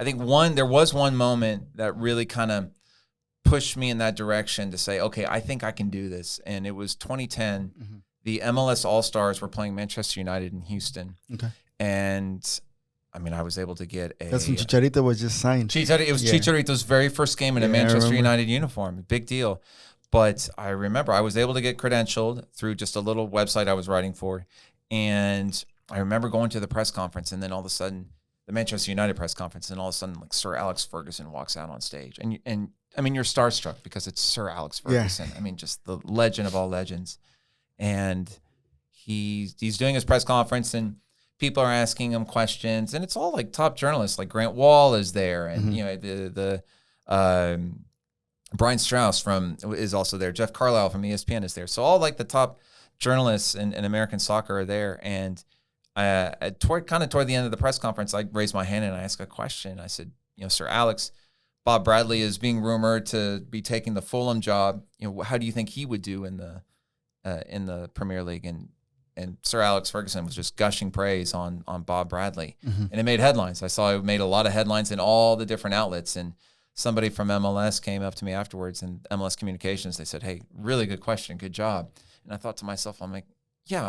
Speaker 2: think there was one moment that really kind of pushed me in that direction to say, okay, I think I can do this. And it was 2010. The MLS All-Stars were playing Manchester United in Houston. Okay. And I mean, I was able to get
Speaker 1: that's when Chicharito was just signed.
Speaker 2: It was Chicharito's very first game in a Manchester United uniform. Big deal. But I remember I was able to get credentialed through just a little website I was writing for. And I remember going to the press conference, and then all of a sudden, the Manchester United press conference, and all of a sudden, like, Sir Alex Ferguson walks out on stage. And I mean, you're starstruck because it's Sir Alex Ferguson. Yeah. I mean, just the legend of all legends. And he's doing his press conference, and people are asking him questions, and it's all like top journalists, like Grant Wall is there, and the Brian Strauss is also there. Jeff Carlisle from ESPN is there. So all like the top journalists in American soccer are there. And toward the end of the press conference, I raised my hand and I asked a question. I said, Sir Alex, Bob Bradley is being rumored to be taking the Fulham job. How do you think he would do in the Premier League? And Sir Alex Ferguson was just gushing praise on Bob Bradley. And it made headlines. I saw it made a lot of headlines in all the different outlets. And somebody from MLS came up to me afterwards, and MLS Communications, they said, hey, really good question, good job. And I thought to myself, I'm like, yeah,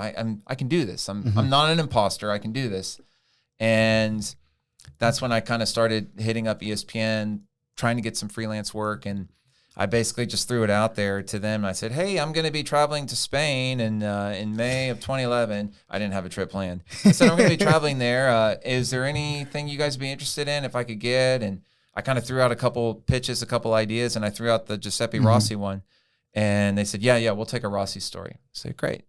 Speaker 2: I can do this. I'm not an imposter. I can do this. And that's when I kind of started hitting up ESPN, trying to get some freelance work. And I basically just threw it out there to them. I said, hey, I'm going to be traveling to Spain in May of 2011. I didn't have a trip planned. I said, I'm going to be traveling there. Is there anything you guys would be interested in if I could get? And I kind of threw out a couple pitches, a couple ideas, and I threw out the Guisseppe Rossi one. And they said, yeah, we'll take a Rossi story. I said, great.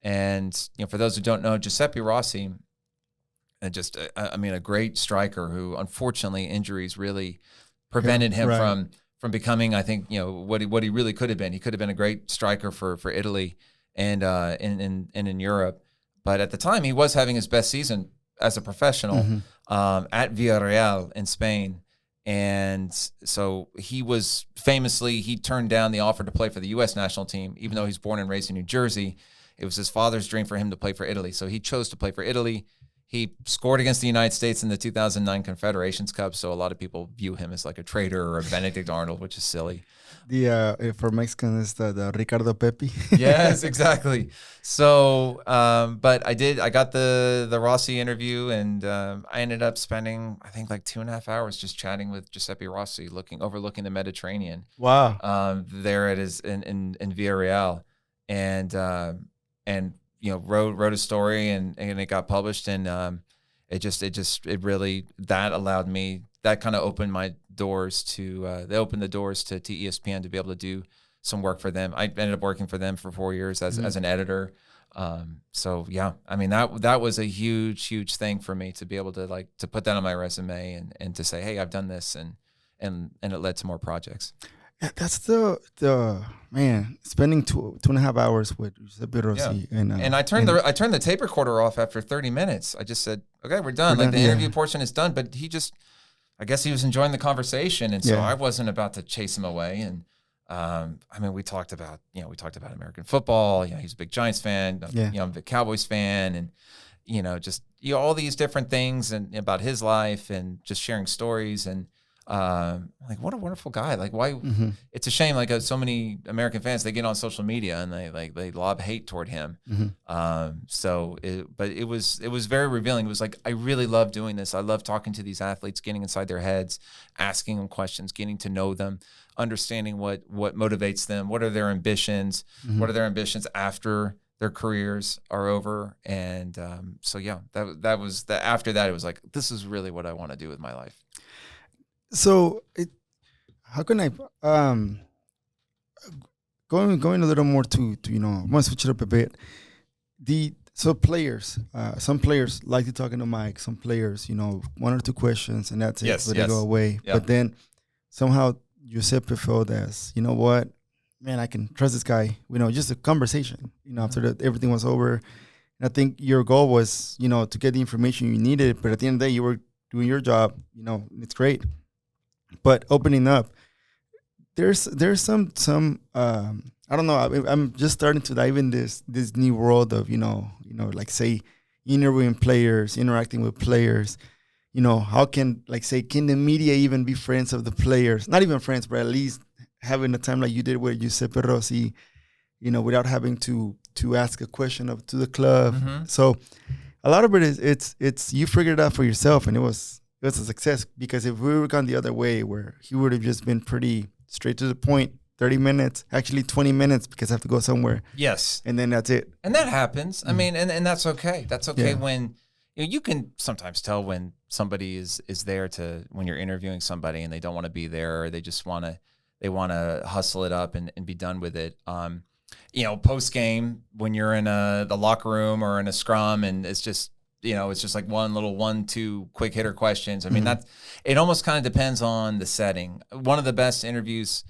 Speaker 2: And for those who don't know, Guisseppe Rossi, a great striker who, unfortunately, injuries really prevented him from becoming, I think, what he really could have been. He could have been a great striker for Italy and in Europe. But at the time, he was having his best season as a professional at Villarreal in Spain. And so he turned down the offer to play for the U.S. national team, even though he's born and raised in New Jersey. It was his father's dream for him to play for Italy. So he chose to play for Italy. He scored against the United States in the 2009 Confederations Cup. So a lot of people view him as like a traitor or a Benedict Arnold, which is silly.
Speaker 1: For Mexicans, the Ricardo Pepi.
Speaker 2: Yes, exactly. So, but I got the Rossi interview, and I ended up spending, I think, like 2.5 hours just chatting with Guisseppe Rossi, overlooking the Mediterranean.
Speaker 1: Wow.
Speaker 2: There it is in Villarreal, and wrote a story, and it got published, and it really allowed me, that kind of opened my doors to they opened the doors to ESPN to be able to do some work for them. I ended up working for them for 4 years as an editor. So yeah, I mean, that was a huge thing for me to be able to put that on my resume and to say, hey, I've done this, and it led to more projects.
Speaker 1: That's the man spending 2.5 hours with Giuseppe
Speaker 2: Yeah.
Speaker 1: Rossi and
Speaker 2: I turned the tape recorder off after 30 minutes. I just said, okay, we're done.
Speaker 1: we're
Speaker 2: Like
Speaker 1: done,
Speaker 2: the interview
Speaker 1: yeah.
Speaker 2: portion is done, but I guess he was enjoying the conversation. And so
Speaker 1: Yeah.
Speaker 2: I wasn't about to chase him away. And I mean, we talked about American football. You know, he's a big Giants fan.
Speaker 1: Yeah.
Speaker 2: You know, I'm a big Cowboys fan, and just all these different things and about his life and just sharing stories and like what a wonderful guy. Like why it's a shame like so many American fans, they get on social media and they lob hate toward him. But it was very revealing. It was like, I really love doing this. I love talking to these athletes, getting inside their heads, asking them questions, getting to know them, understanding what motivates them, what are their ambitions, what are their ambitions after their careers are over. And so yeah, that was the after that it was like, this is really what I want to do with my life.
Speaker 1: So how can I going a little more to I want to switch it up a bit. Players, some players like to talk in the mic. Some players, one or two questions and that's it.
Speaker 2: Yes,
Speaker 1: They go away.
Speaker 2: Yeah.
Speaker 1: But then somehow Giuseppe felt as, you know what, man, I can trust this guy. Just a conversation. After everything was over, and I think your goal was, to get the information you needed. But at the end of the day, you were doing your job. It's great. But opening up, there's some I don't know. I'm just starting to dive in this new world of like say interviewing players, interacting with players. How can can the media even be friends of the players? Not even friends, but at least having a time like you did with Giuseppe Rossi, without having to ask a question to the club. So a lot of it is it's you figured it out for yourself, and it was a success, because if we were gone the other way, where he would have just been pretty straight to the point, 30 minutes, actually 20 minutes, because I have to go somewhere.
Speaker 2: Yes.
Speaker 1: And then that's it.
Speaker 2: And that happens. I mean, and that's okay. That's okay.
Speaker 1: Yeah.
Speaker 2: When you can sometimes tell when somebody is there when you're interviewing somebody and they don't want to be there, or they just want to hustle it up and be done with it. Post game, when you're in the locker room or in a scrum, and it's just like 1-2 quick hitter questions. I mean, it almost kind of depends on the setting. One of the best interviews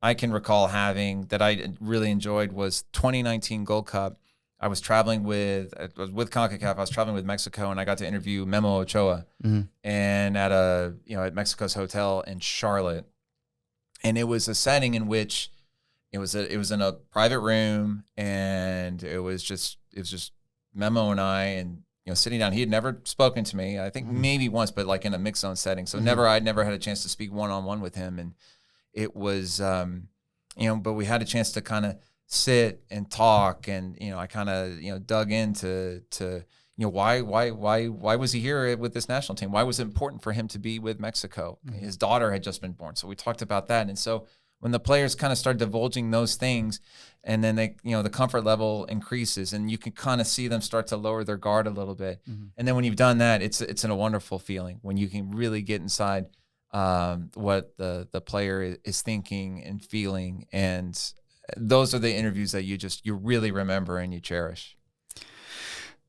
Speaker 2: I can recall having that I really enjoyed was 2019 Gold Cup. I was traveling with Concacaf. I was traveling with Mexico, and I got to interview Memo Ochoa, and at Mexico's hotel in Charlotte. And it was a setting in which it was in a private room, and it was just Memo and I, and sitting down. He had never spoken to me. I think maybe once, but like in a mixed zone setting. So I'd never had a chance to speak one-on-one with him. And it was, but we had a chance to kind of sit and talk. And, I kind of, dug into why was he here with this national team? Why was it important for him to be with Mexico? His daughter had just been born. So we talked about that. And so when the players kind of start divulging those things, and then they, the comfort level increases, and you can kind of see them start to lower their guard a little bit. And then when you've done that, it's a wonderful feeling when you can really get inside what the player is thinking and feeling. And those are the interviews that you really remember and you cherish.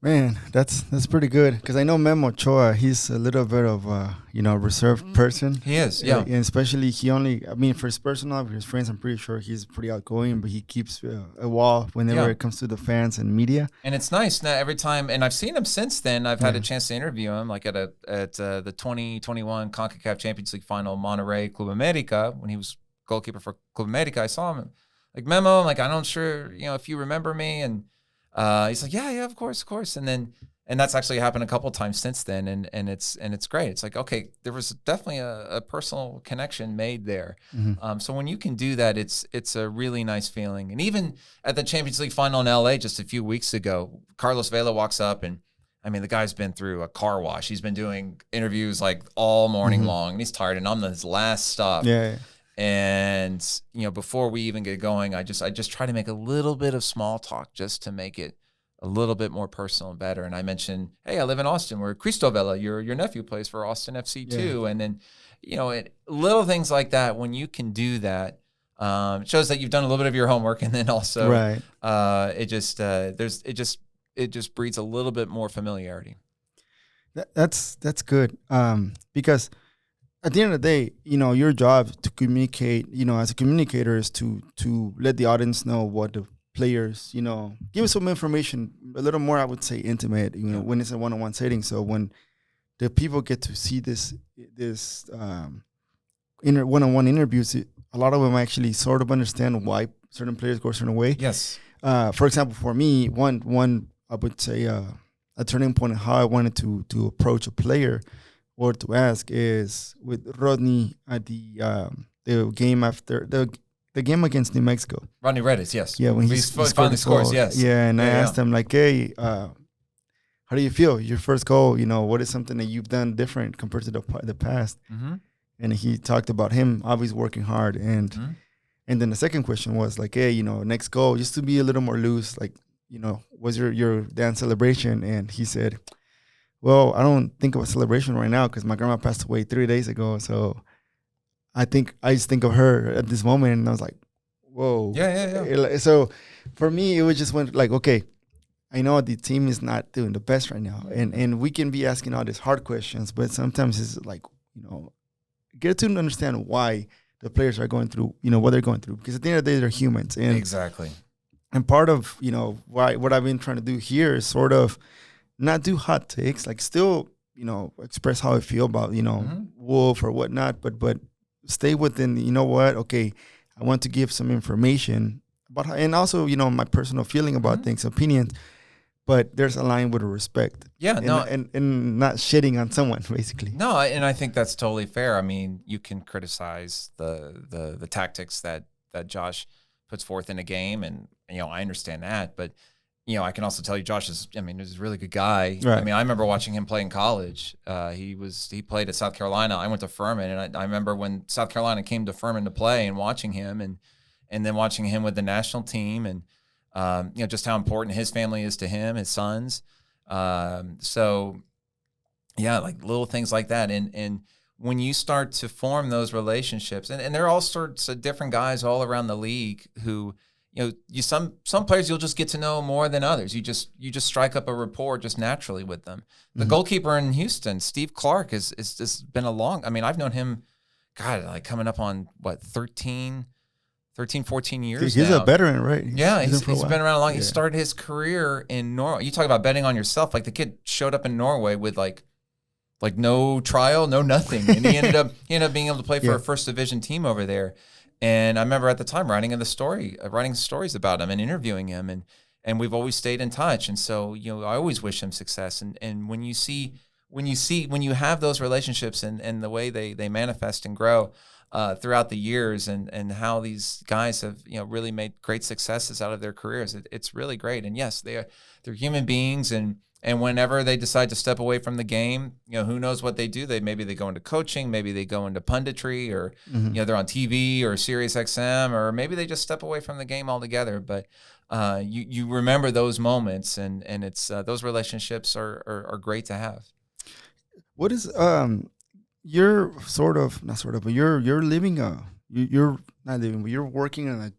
Speaker 1: Man, that's pretty good, because I know Memo Ochoa, he's a little bit of a reserved person.
Speaker 2: He is, yeah.
Speaker 1: And especially for his personal, for his friends, I'm pretty sure he's pretty outgoing, but he keeps a wall whenever it comes to the fans and media.
Speaker 2: And it's nice now every time, and I've seen him since then. I've had a chance to interview him, like at the 2021 Concacaf Champions League final, Monterrey Club America, when he was goalkeeper for Club America. I saw him, like, Memo, I'm like, I'm not sure, if you remember me, and he's like, yeah, of course. And that's actually happened a couple of times since then. And it's great. It's like, okay, there was definitely a personal connection made there. So when you can do that, it's a really nice feeling. And even at the Champions League final in LA just a few weeks ago, Carlos Vela walks up, and I mean, the guy's been through a car wash. He's been doing interviews like all morning long, and he's tired, and I'm his last stop.
Speaker 1: Yeah.
Speaker 2: And before we even get going, I just try to make a little bit of small talk just to make it a little bit more personal and better. And I mentioned, hey, I live in Austin, where Cristo Vela, your nephew, plays for Austin FC too. And then little things like that. When you can do that, it shows that you've done a little bit of your homework, and then also it just breeds a little bit more familiarity.
Speaker 1: That's good, because at the end of the day, your job to communicate, as a communicator is to let the audience know what the players, give us some information, a little more, I would say, intimate, when it's a one-on-one setting. So when the people get to see this one-on-one interviews, a lot of them actually sort of understand why certain players go a certain way.
Speaker 2: Yes.
Speaker 1: For example, for me, one I would say a turning point in how I wanted to approach a player or to ask is with Rodney at the game after the game against New Mexico.
Speaker 2: Rodney Redis, yes.
Speaker 1: Yeah, when he
Speaker 2: finally scores, yes.
Speaker 1: Yeah, and I asked him like, hey, how do you feel? Your first goal, what is something that you've done different compared to the past?
Speaker 2: Mm-hmm.
Speaker 1: And he talked about him always working hard. And then the second question was like, hey, next goal, just to be a little more loose, like, was your dance celebration? And he said, well, I don't think of a celebration right now because my grandma passed away 3 days ago. So I just think of her at this moment. And I was like, whoa.
Speaker 2: Yeah.
Speaker 1: So for me, it was just went like, okay, I know the team is not doing the best right now. And we can be asking all these hard questions, but sometimes it's like, get to understand why the players are going through, what they're going through. Because at the end of the day, they're humans. And
Speaker 2: exactly.
Speaker 1: And part of, what I've been trying to do here is sort of not do hot takes, like still, express how I feel about, Wolf or whatnot, but stay within, okay, I want to give some information about how, and also, my personal feeling about things, opinions, but there's a line with respect.
Speaker 2: Yeah,
Speaker 1: and not shitting on someone, basically.
Speaker 2: No, and I think that's totally fair. I mean, you can criticize the tactics that Josh puts forth in a game, and I understand that, but I can also tell you Josh is a really good guy.
Speaker 1: Right.
Speaker 2: I mean, I remember watching him play in college. He played at South Carolina. I went to Furman, and I remember when South Carolina came to Furman to play and watching him and then watching him with the national team and just how important his family is to him, his sons. So yeah, like little things like that. And when you start to form those relationships, and there are all sorts of different guys all around the league who, some players you'll just get to know more than others. You just strike up a rapport just naturally with them. The goalkeeper in Houston, Steve Clark, is been a long. I mean, I've known him, God, like coming up on what 13, 14 years.
Speaker 1: He's
Speaker 2: now.
Speaker 1: a veteran, right?
Speaker 2: Yeah, he's been around long.
Speaker 1: Yeah.
Speaker 2: He started his career in Norway. You talk about betting on yourself. Like the kid showed up in Norway with like no trial, no nothing, and he ended up being able to play for a first division team over there. And I remember at the time writing stories about him and interviewing him, and we've always stayed in touch. And so, I always wish him success. And when you have those relationships and the way they manifest and grow throughout the years, and how these guys have really made great successes out of their careers, it's really great. And yes, they're human beings, and whenever they decide to step away from the game, who knows what they do? Maybe they go into coaching, maybe they go into punditry, or they're on TV or Sirius XM, or maybe they just step away from the game altogether. But you remember those moments, and it's those relationships are great to have.
Speaker 1: What is you're but you're living you're not living, but you're working on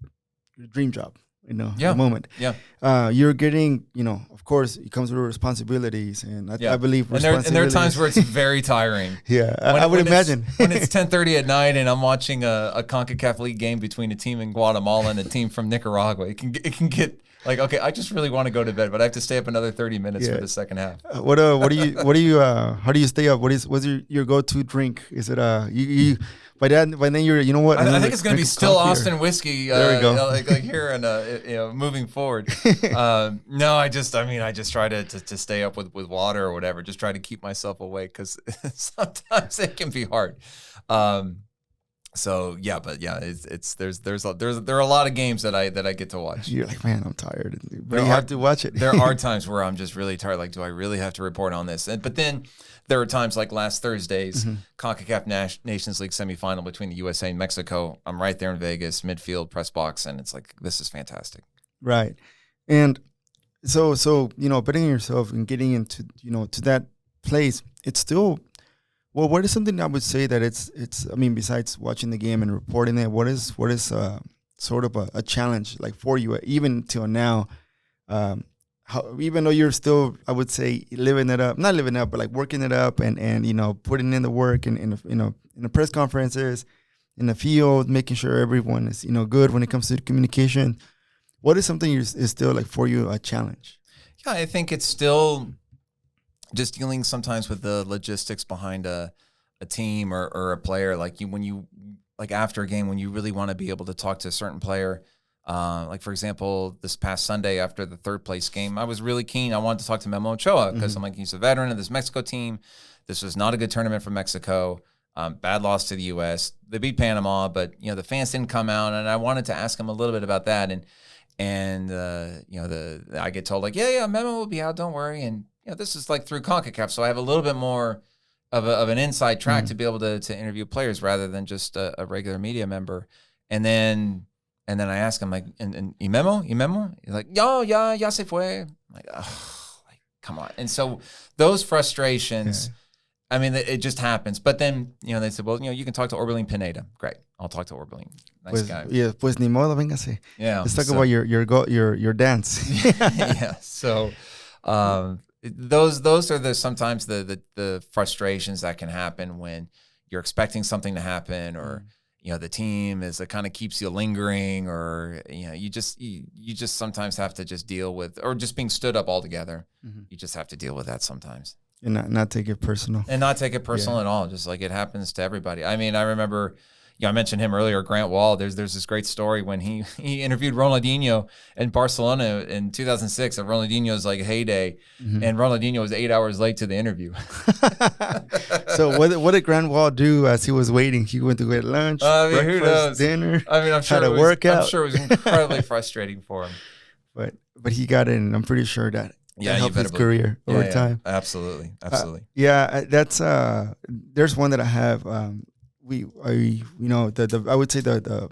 Speaker 1: your dream job. At the moment.
Speaker 2: Yeah.
Speaker 1: You're getting, of course, it comes with responsibilities, and I believe
Speaker 2: and there are times where it's very tiring.
Speaker 1: Yeah, I would imagine.
Speaker 2: When it's 10:30 at night and I'm watching a Concacaf League game between a team in Guatemala and a team from Nicaragua, it can get like, okay, I just really want to go to bed, but I have to stay up another 30 minutes for the second half.
Speaker 1: What do you how do you stay up? What's your go-to drink? Is it you by then you're, what?
Speaker 2: I think it's going to be still Austin whiskey.
Speaker 1: There we go.
Speaker 2: Like here and moving forward. No, I just try to stay up with water or whatever. Just try to keep myself awake because sometimes it can be hard. So yeah, but yeah, there are a lot of games that I get to watch.
Speaker 1: You're like, man, I'm tired, but you have to watch it.
Speaker 2: There are times where I'm just really tired. Like, do I really have to report on this? But then there are times like last Thursday's Concacaf Nations League semifinal between the USA and Mexico. I'm right there in Vegas, midfield press box, and it's like, this is fantastic.
Speaker 1: Right, and so betting on yourself and getting into to that place, it's still. Well, what is something I would say that it's besides watching the game and reporting it, what is sort of a challenge like for you even till now? even though you're still, I would say, not living up, but like working it up and putting in the work in the press conferences, in the field, making sure everyone is, good when it comes to communication. What is something is still like for you a challenge?
Speaker 2: Yeah, I think it's still just dealing sometimes with the logistics behind a team or a player. Like after a game, when you really want to be able to talk to a certain player. Like, for example, this past Sunday after the third place game, I was really keen. I wanted to talk to Memo Ochoa because I'm like, he's a veteran of this Mexico team. This was not a good tournament for Mexico. Bad loss to the U.S. They beat Panama, but, the fans didn't come out, and I wanted to ask him a little bit about that. And I get told, like, yeah, Memo will be out, don't worry. And, this is like through Concacaf, so I have a little bit more of an inside track to be able to interview players rather than just a regular media member. And then I ask him, like, and ¿y Memo? He's like, ya se fue. I'm like, oh, like, come on. And so those frustrations, I mean, it just happens. But then, they said, well, you can talk to Orbelín Pineda. Great. I'll talk to Orbelín. Nice guy.
Speaker 1: Yeah, pues ni modo, véngase.
Speaker 2: Yeah.
Speaker 1: Let's talk about your dance.
Speaker 2: Yeah. So those are sometimes the frustrations that can happen when you're expecting something to happen, or the team is kind of keeps you lingering, or you just sometimes have to just deal with, or just being stood up altogether. You just have to deal with that sometimes,
Speaker 1: and not take it personal.
Speaker 2: And not take it personal at all. Just like it happens to everybody. I mean, I remember, I mentioned him earlier, Grant Wall. There's this great story when he interviewed Ronaldinho in Barcelona in 2006 at Ronaldinho's like heyday, and Ronaldinho was 8 hours late to the interview.
Speaker 1: So what did Grant Wall do as he was waiting? He went to get lunch, breakfast,
Speaker 2: who knows?
Speaker 1: dinner.
Speaker 2: I mean, I'm sure
Speaker 1: had a workout.
Speaker 2: I'm sure it was incredibly frustrating for him.
Speaker 1: But he got in. I'm pretty sure that helped his career over time.
Speaker 2: Absolutely.
Speaker 1: That's there's one that I have. I would say the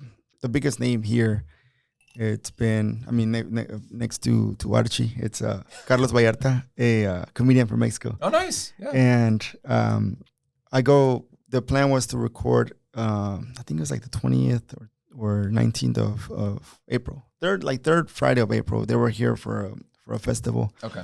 Speaker 1: biggest name here. It's been, next to Archie, it's Carlos Vallarta, a comedian from Mexico.
Speaker 2: Oh, nice. Yeah.
Speaker 1: And the plan was to record, I think it was like the 20th or 19th of April. Third Friday of April. They were here for a festival.
Speaker 2: Okay.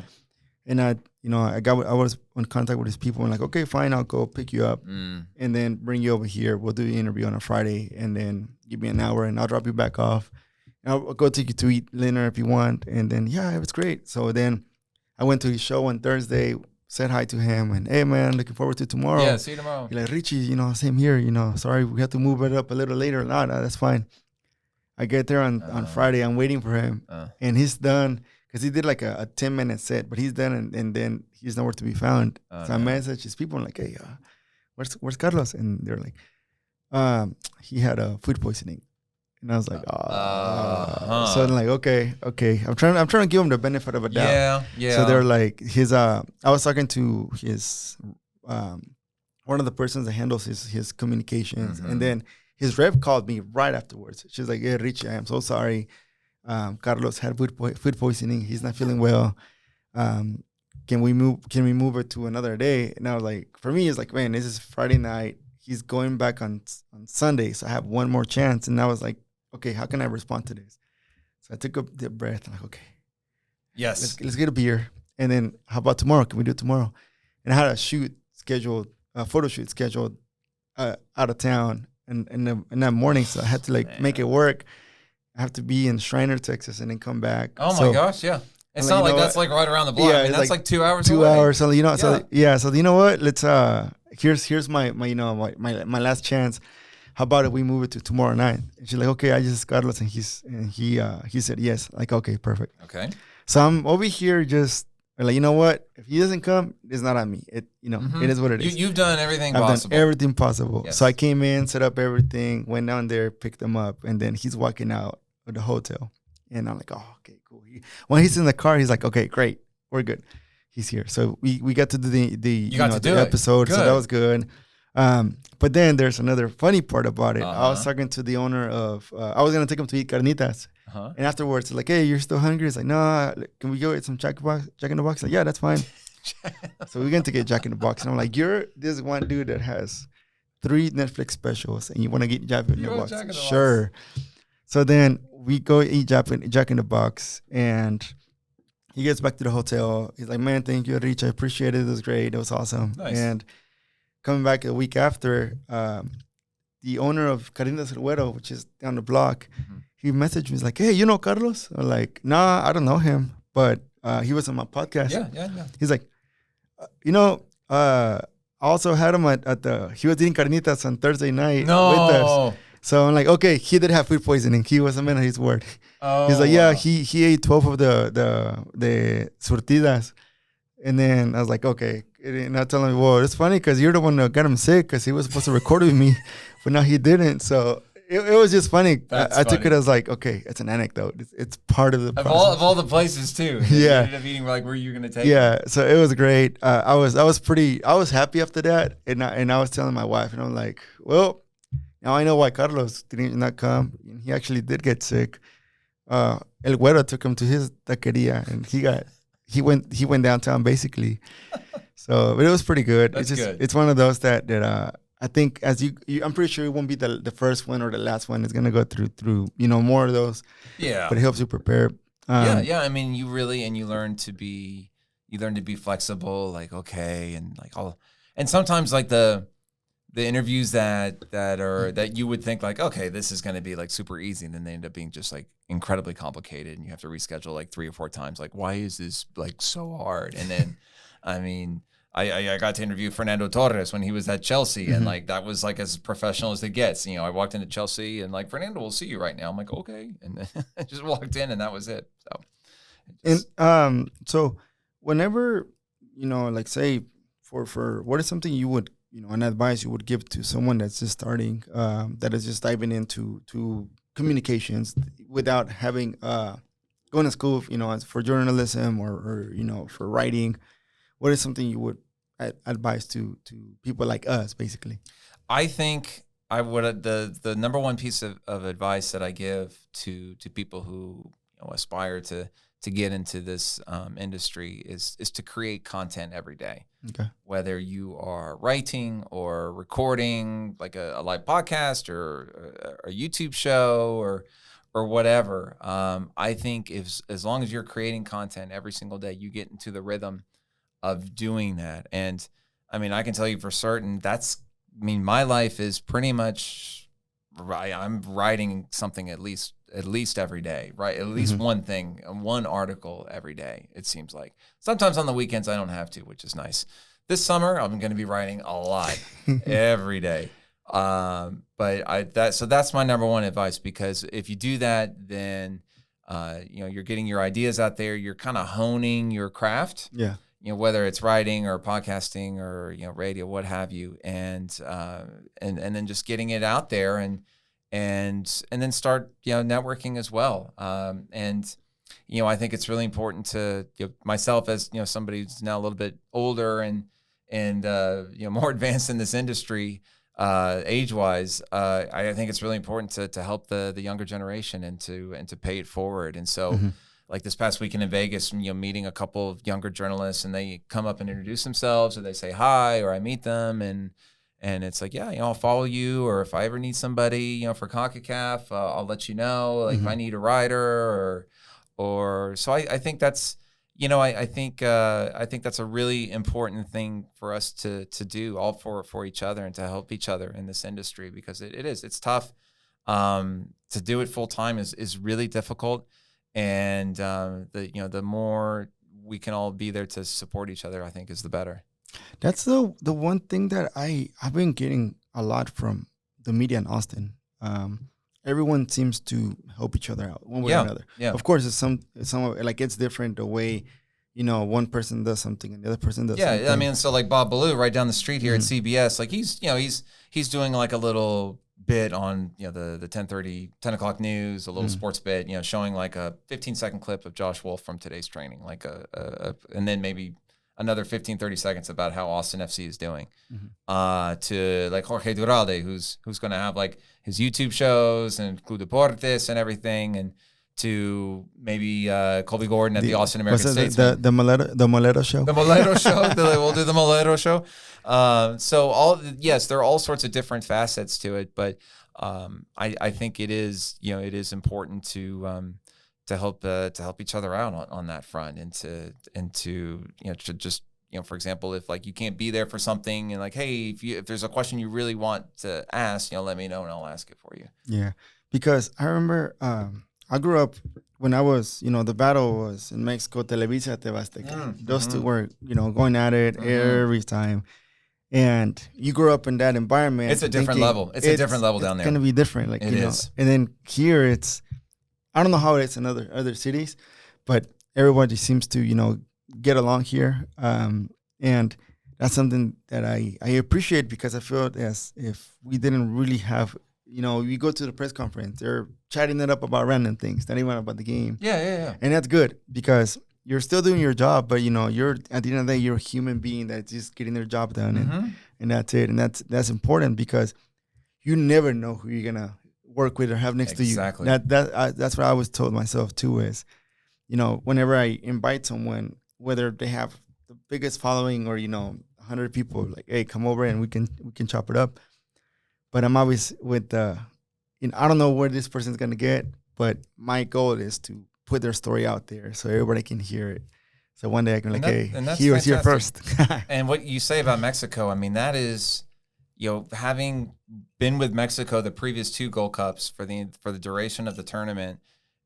Speaker 1: And I was in contact with his people and like, okay, fine, I'll go pick you up and then bring you over here. We'll do the interview on a Friday and then give me an hour and I'll drop you back off. And I'll go take you to eat dinner if you want. And then, it was great. So then I went to his show on Thursday, said hi to him and, hey man, looking forward to tomorrow.
Speaker 2: Yeah, see you tomorrow.
Speaker 1: He's like, Richie, same here, sorry, we have to move it up a little later. No, that's fine. I get there on Friday. I'm waiting for him and he's done. Because he did like a 10-minute set, but he's done, and then he's nowhere to be found. So I message his people, like, hey, where's Carlos? And they're like, he had a food poisoning. And I was like, So I'm like, okay. I'm trying to give him the benefit of a doubt.
Speaker 2: Yeah.
Speaker 1: So they're like, I was talking to his, one of the persons that handles his communications. And then his rep called me right afterwards. She's like, hey, Richie, I am so sorry. Carlos had food poisoning. He's not feeling well. Can we move it to another day? And I was like, for me, it's like, man, this is Friday night. He's going back on Sunday, so I have one more chance. And I was like, okay, how can I respond to this? So I took a deep breath. I'm like, okay,
Speaker 2: yes,
Speaker 1: let's get a beer. And then how about tomorrow? Can we do it tomorrow? And I had a photo shoot scheduled out of town in that morning, so I had to make it work. I have to be in Shriner, Texas, and then come back.
Speaker 2: Oh my gosh, yeah. It's not like that's like right around the block.
Speaker 1: Yeah,
Speaker 2: that's like 2 hours.
Speaker 1: 2
Speaker 2: away.
Speaker 1: hours. So so you know what? Let's here's my last chance. How about if we move it to tomorrow night? And she's like, okay, I just got Carlos, and he said yes. Like, okay, perfect.
Speaker 2: Okay.
Speaker 1: So I'm over here just like, you know what? If he doesn't come, it's not on me. It it is what it is.
Speaker 2: You've done everything
Speaker 1: I've
Speaker 2: possible.
Speaker 1: done everything possible.
Speaker 2: Yes.
Speaker 1: So I came in, set up everything, went down there, picked him up, and then he's walking out of the hotel. And I'm like, oh, okay, cool. When he's in the car, he's like, okay, great. We're good. He's here. So we got to do the episode.
Speaker 2: Good.
Speaker 1: So that was good. But then there's another funny part about it. I was talking to the owner of, I was going to take him to eat carnitas. And afterwards, like, hey, you're still hungry? He's like, no, can we go get some Jack in the Box? Like, yeah, that's fine. So we're going to get Jack in the Box. And I'm like, you're this one dude that has 3 Netflix specials and you want to get Jack in the Box? Sure. So then we go eat Jack in the Box, and he gets back to the hotel. He's like, man, thank you, Rich. I appreciate it. It was great. It was awesome.
Speaker 2: Nice.
Speaker 1: And coming back a week after, the owner of Carnitas El Güero, which is down the block, he messaged me. He's like, hey, you know Carlos? I'm like, nah, I don't know him. But he was on my podcast.
Speaker 2: Yeah.
Speaker 1: He's like, I also had him he was eating carnitas on Thursday night with us. So I'm like, okay, he did have food poisoning. He was a man of his word.
Speaker 2: Oh,
Speaker 1: he's like, yeah, he ate 12 of the surtidas. And then I was like, okay. And I told him, well, it's funny because you're the one that got him sick because he was supposed to record with me, but now he didn't. So it was just funny. I took it as like, okay, it's an anecdote. It's part of the process.
Speaker 2: Of all the places too.
Speaker 1: Yeah.
Speaker 2: You ended up eating like where you're gonna take.
Speaker 1: Yeah. So it was great. I was happy after that, and I was telling my wife, and I'm like, well, now I know why Carlos did not come. He actually did get sick. El Güero took him to his taqueria, and he went downtown basically. So, but it was pretty good.
Speaker 2: That's good.
Speaker 1: It's one of those that I think I'm pretty sure it won't be the first one or the last one. It's gonna go through more of those.
Speaker 2: Yeah.
Speaker 1: But it helps you prepare.
Speaker 2: Yeah. I mean, you learn to be flexible. Like, okay, and like and sometimes like the interviews that you would think like, okay, this is going to be like super easy, and then they end up being just like incredibly complicated, and you have to reschedule like 3 or 4 times. Like, why is this like so hard? And then, I mean, I got to interview Fernando Torres when he was at Chelsea, and like that was like as professional as it gets. I walked into Chelsea and like, Fernando, we'll see you right now. I'm like, okay, and then I just walked in, and that was it. So,
Speaker 1: so whenever like say for what is something you would an advice you would give to someone that's just starting, that is just diving into communications without having going to school, for journalism or for writing. What is something you would advise to people like us, basically?
Speaker 2: I think I would the number one piece of advice that I give to people who aspire to get into this industry is to create content every day.
Speaker 1: Okay.
Speaker 2: Whether you are writing or recording, like a live podcast or a YouTube show or whatever. I think as long as you're creating content every single day, you get into the rhythm of doing that. And I mean, I can tell you for certain my life is pretty much I'm writing something at least every day, right? At least one thing, one article every day, it seems like. Sometimes on the weekends I don't have to, which is nice. This summer I'm going to be writing a lot every day. So that's my number one advice, because if you do that, then you're getting your ideas out there, you're kind of honing your craft.
Speaker 1: Yeah.
Speaker 2: Whether it's writing or podcasting or radio, what have you, and then just getting it out there and then start networking as well. I think it's really important to myself as somebody who's now a little bit older and more advanced in this industry age wise. I think it's really important to help the younger generation and to pay it forward. And so. Like this past weekend in Vegas, meeting a couple of younger journalists, and they come up and introduce themselves, or they say hi, or I meet them, and it's like, yeah, I'll follow you, or if I ever need somebody, for Concacaf, I'll let you know, like if I need a writer, or so I think that's, I think that's a really important thing for us to do, all for each other, and to help each other in this industry, because it's tough. To do it full time is really difficult. And the more we can all be there to support each other, I think is the better.
Speaker 1: That's the one thing that I've been getting a lot from the media in Austin. Everyone seems to help each other out one way or another. Yeah. Of course, it's some like it's different the way one person does something and the other person does something.
Speaker 2: Yeah, I mean, so like Bob Ballou right down the street here at CBS, like he's doing like a little bit on the 10 o'clock news, a little sports bit, showing like a 15-second clip of Josh Wolf from today's training, like and then maybe another 15-30 seconds about how Austin FC is doing. To like Jorge Duralde, who's going to have like his YouTube shows and Club Deportes and everything, and to maybe Colby Gordon at the Austin American Statesman.
Speaker 1: The Molero show.
Speaker 2: The Molero show. We'll do the Molero show. There are all sorts of different facets to it, but I think it is important help each other out on that front, and to to just for example, if like you can't be there for something, and like, hey, if there's a question you really want to ask, let me know and I'll ask it for you.
Speaker 1: Yeah, because I remember I grew up when I was, the battle was in Mexico, Televisa, Tebasteca. Those two were, going at it every time. And you grew up in that environment.
Speaker 2: It's a different level. It's a different level down there.
Speaker 1: It's going to be different. Like,
Speaker 2: it is.
Speaker 1: And then here I don't know how it is in other cities, but everybody seems to, get along here. And that's something that I appreciate, because I feel as if we didn't really have, we go to the press conference, they're chatting it up about random things, not even about the game.
Speaker 2: Yeah.
Speaker 1: And that's good, because you're still doing your job, but you're at the end of the day, you're a human being that's just getting their job done, and that's it. And that's important, because you never know who you're gonna work with or have next to you. That's what I was told myself too. Is whenever I invite someone, whether they have the biggest following or 100 people, like, hey, come over and we can chop it up. But I'm always with I don't know where this person's gonna get, but my goal is to put their story out there so everybody can hear it. So one day I can he was here first.
Speaker 2: And what you say about Mexico, I mean, that is, having been with Mexico the previous 2 Gold Cups for the duration of the tournament,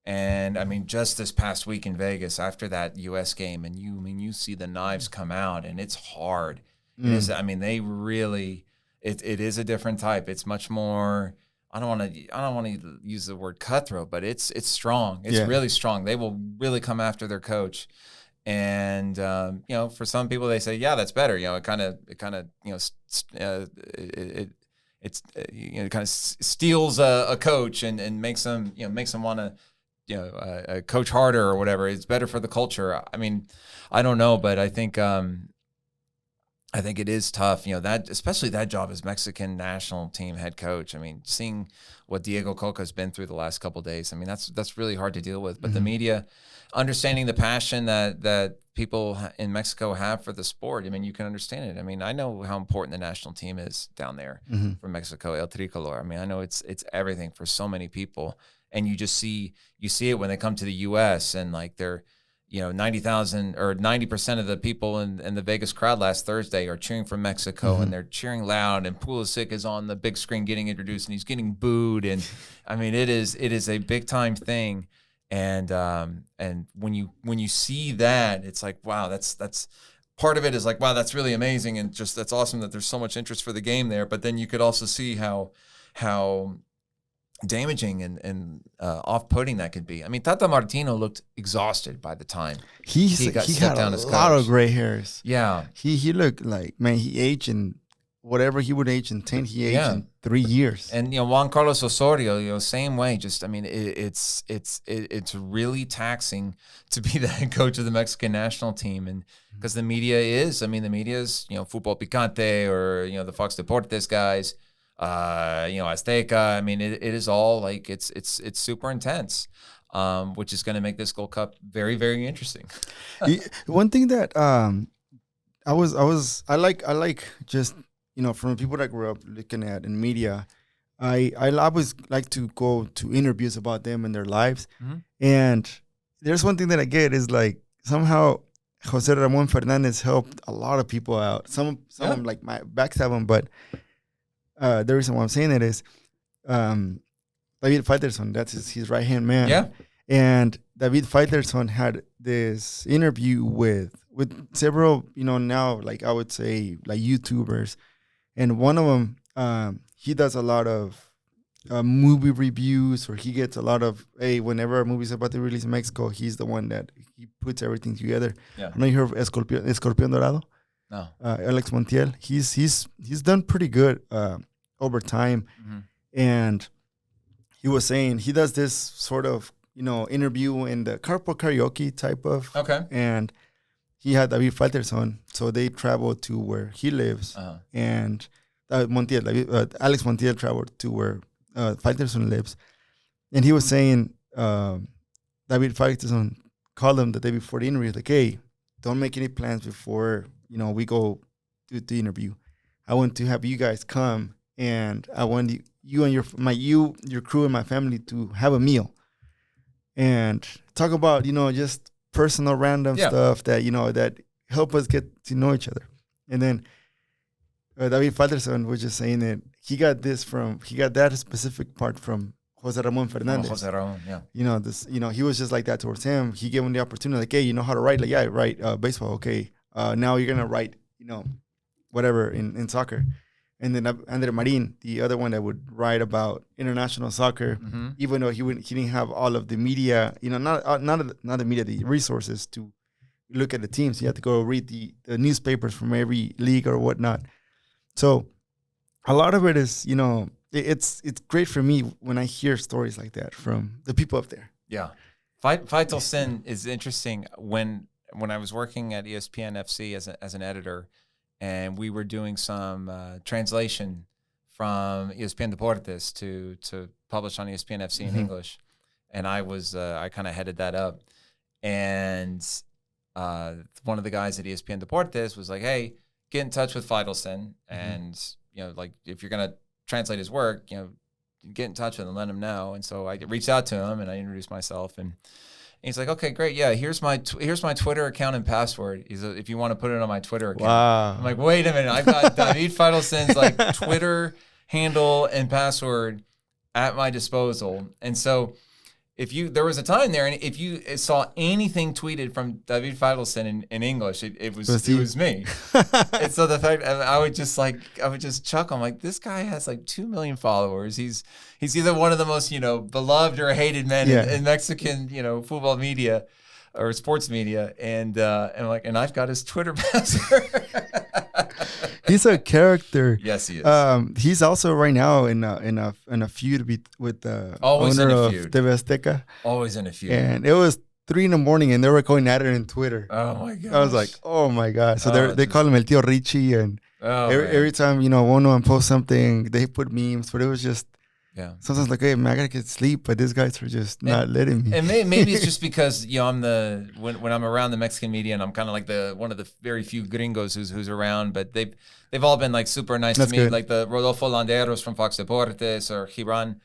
Speaker 2: and I mean, just this past week in Vegas after that U.S. game, and you see the knives come out, and it's hard. It is. I mean, they really. It is a different type. It's much more. I don't want to use the word cutthroat, but it's strong. It's really strong. They will really come after their coach, and for some people they say, yeah, that's better. It kind of steals a coach and makes them want to coach harder or whatever. It's better for the culture. I mean, I don't know, but I think it is tough, that especially that job as Mexican national team head coach. I mean, seeing what Diego Coca's been through the last couple of days, I mean, that's really hard to deal with. But the media, understanding the passion that people in Mexico have for the sport, I mean, you can understand it. I mean, I know how important the national team is down there for Mexico, El Tricolor. I mean, I know it's everything for so many people, and you see it when they come to the U.S. and like they're. 90,000 or 90% of the people in the Vegas crowd last Thursday are cheering for Mexico, and they're cheering loud. And Pulisic is on the big screen getting introduced, and he's getting booed. And I mean, it is a big time thing. And when you see that, it's like, wow, that's part of it is like, wow, that's really amazing, and just that's awesome that there's so much interest for the game there. But then you could also see how damaging and off-putting that could be. I mean, Tata Martino looked exhausted by the time he
Speaker 1: had down a lot of gray hairs.
Speaker 2: Yeah,
Speaker 1: he looked like, man, he aged in whatever he would age in 10. He aged in 3 years.
Speaker 2: And Juan Carlos Osorio, same way. Just I mean, it's really taxing to be the head coach of the Mexican national team, and because the media is Fútbol Picante or the Fox Deportes guys. Azteca. I mean, it is all like it's super intense, which is going to make this Gold Cup very, very interesting.
Speaker 1: One thing that I like just from people that grew up looking at in media, I always like to go to interviews about them and their lives, and there's one thing that I get is like somehow Jose Ramon Fernandez helped a lot of people out. Some like my backstab him, but. The reason why I'm saying it is David Faitelson, that's his right-hand man.
Speaker 2: Yeah.
Speaker 1: And David Faitelson had this interview with several, now, like I would say, like YouTubers. And one of them, he does a lot of movie reviews, or he gets a lot of, whenever a movie's about to release in Mexico, he's the one that he puts everything together. Yeah. I know you heard of Escorpión Dorado? No. Alex Montiel, he's done pretty good over time, and he was saying he does this sort of interview in the carpool karaoke type of. Okay. And he had David Faitelson, so they traveled to where he lives, and Alex Montiel traveled to where Faitelson lives, and he was saying David Faitelson called him the day before the interview, like, hey, don't make any plans before we go do the interview. I want to have you guys come, and I want you and your crew and my family to have a meal. and talk about, just personal random stuff that, that help us get to know each other. And then David Faderson was just saying that he got that specific part from Jose Ramon Fernandez.
Speaker 2: Jose Ramon, yeah.
Speaker 1: He was just like that towards him. He gave him the opportunity, like, hey, you know how to write? Like, yeah, I write baseball. Okay. Now you're going to write, whatever in soccer. And then Andre Marin, the other one that would write about international soccer, even though he didn't have all of the media, not the media, the resources to look at the teams. You have to go read the newspapers from every league or whatnot. So a lot of it is, it's great for me when I hear stories like that from the people up there.
Speaker 2: Yeah. Faitelson is interesting. When I was working at ESPN FC as an editor, and we were doing some translation from ESPN Deportes to publish on ESPN FC in English. And I kind of headed that up. And one of the guys at ESPN Deportes was like, hey, get in touch with Faitelson. And, like, if you're going to translate his work, get in touch with him and let him know. And so I reached out to him and I introduced myself. And he's like, okay, great. Yeah, here's my Twitter account and password. He's like, if you want to put it on my Twitter account. Wow. I'm like, wait a minute. I've got David Faitelson's like Twitter handle and password at my disposal. And so there was a time there, and if you saw anything tweeted from David Faitelson in English, it was me. And so the fact I would just chuckle. I'm like, this guy has like 2 million followers. He's either one of the most beloved or hated men in Mexican football media or sports media, and I've got his Twitter password.
Speaker 1: He's a character.
Speaker 2: Yes, he is.
Speaker 1: He's also right now in a feud with the owner of TV Azteca.
Speaker 2: Always in a feud.
Speaker 1: And it was 3 a.m, and they were going at it in Twitter.
Speaker 2: Oh my god!
Speaker 1: I was like, oh my god. So they call him El Tío Richie, and every time one posts something, they put memes. But it was just sometimes like, hey man, I gotta get sleep, but these guys are just not letting me.
Speaker 2: And maybe it's just because I'm when I'm around the Mexican media, and I'm kind of like one of the very few gringos who's around, but they've all been like super nice to me, good. Like the Rodolfo Landeros from Fox Deportes or Gibran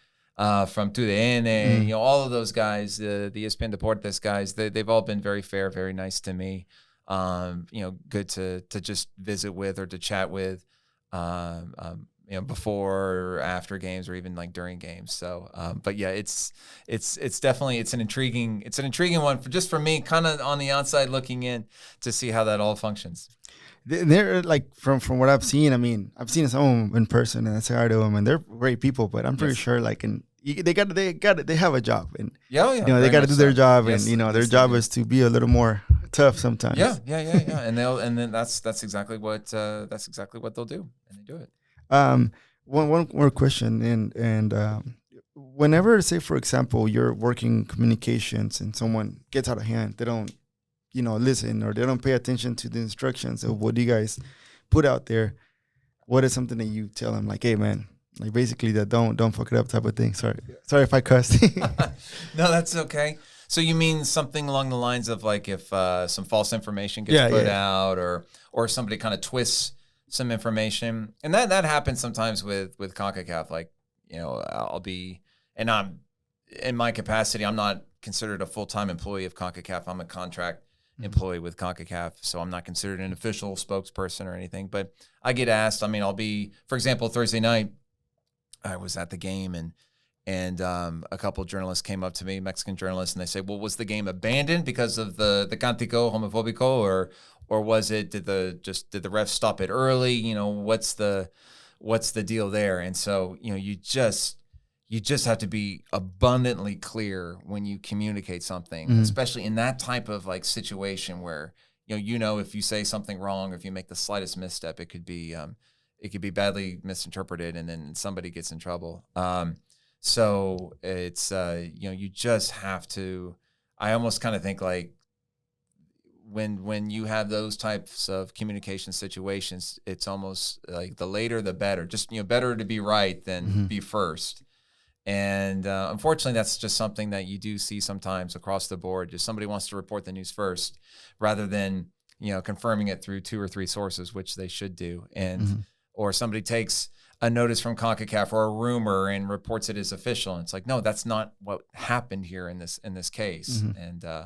Speaker 2: from TUDN, all of those guys, the ESPN Deportes guys, they've all been very fair, very nice to me. Good to just visit with or to chat with. Before or after games or even like during games. So, but yeah, it's definitely, it's an intriguing one for me, kind of on the outside looking in to see how that all functions.
Speaker 1: They're like, from what I've seen, I mean, I've seen some of them in person and I say hi to them and they're great people, but I'm pretty sure like, they have a job and they got to do their job, and their job is to be a little more tough sometimes.
Speaker 2: Yeah. And then that's exactly what they'll do, and they do it.
Speaker 1: One more question, and whenever, say for example, you're working communications and someone gets out of hand, they don't, listen, or they don't pay attention to the instructions of what you guys put out there. What is something that you tell them, like, hey man, like basically that don't fuck it up type of thing? Sorry if I cussed.
Speaker 2: No, that's okay. So you mean something along the lines of like if some false information gets put out, or somebody kind of twists some information, and that happens sometimes with Concacaf. Like, I'll be, and I'm in my capacity, I'm not considered a full-time employee of Concacaf. I'm a contract employee with Concacaf, so I'm not considered an official spokesperson or anything. But I get asked. I mean, I'll be, for example, Thursday night, I was at the game, and a couple of journalists came up to me, Mexican journalists, and they say, "Well, was the game abandoned because of the Cántico homofóbico, or was it, did the refs stop it early? What's the deal there?" And so, you just have to be abundantly clear when you communicate something, especially in that type of like situation where, if you say something wrong, or if you make the slightest misstep, it could be badly misinterpreted, and then somebody gets in trouble. So it's, you just have to, I almost kind of think like, when you have those types of communication situations, it's almost like the later the better. Just, better to be right than be first. And unfortunately, that's just something that you do see sometimes across the board. Just somebody wants to report the news first rather than, confirming it through 2 or 3 sources, which they should do. And or somebody takes a notice from Concacaf or a rumor and reports it as official. And it's like, no, that's not what happened here in this case.
Speaker 1: Mm-hmm.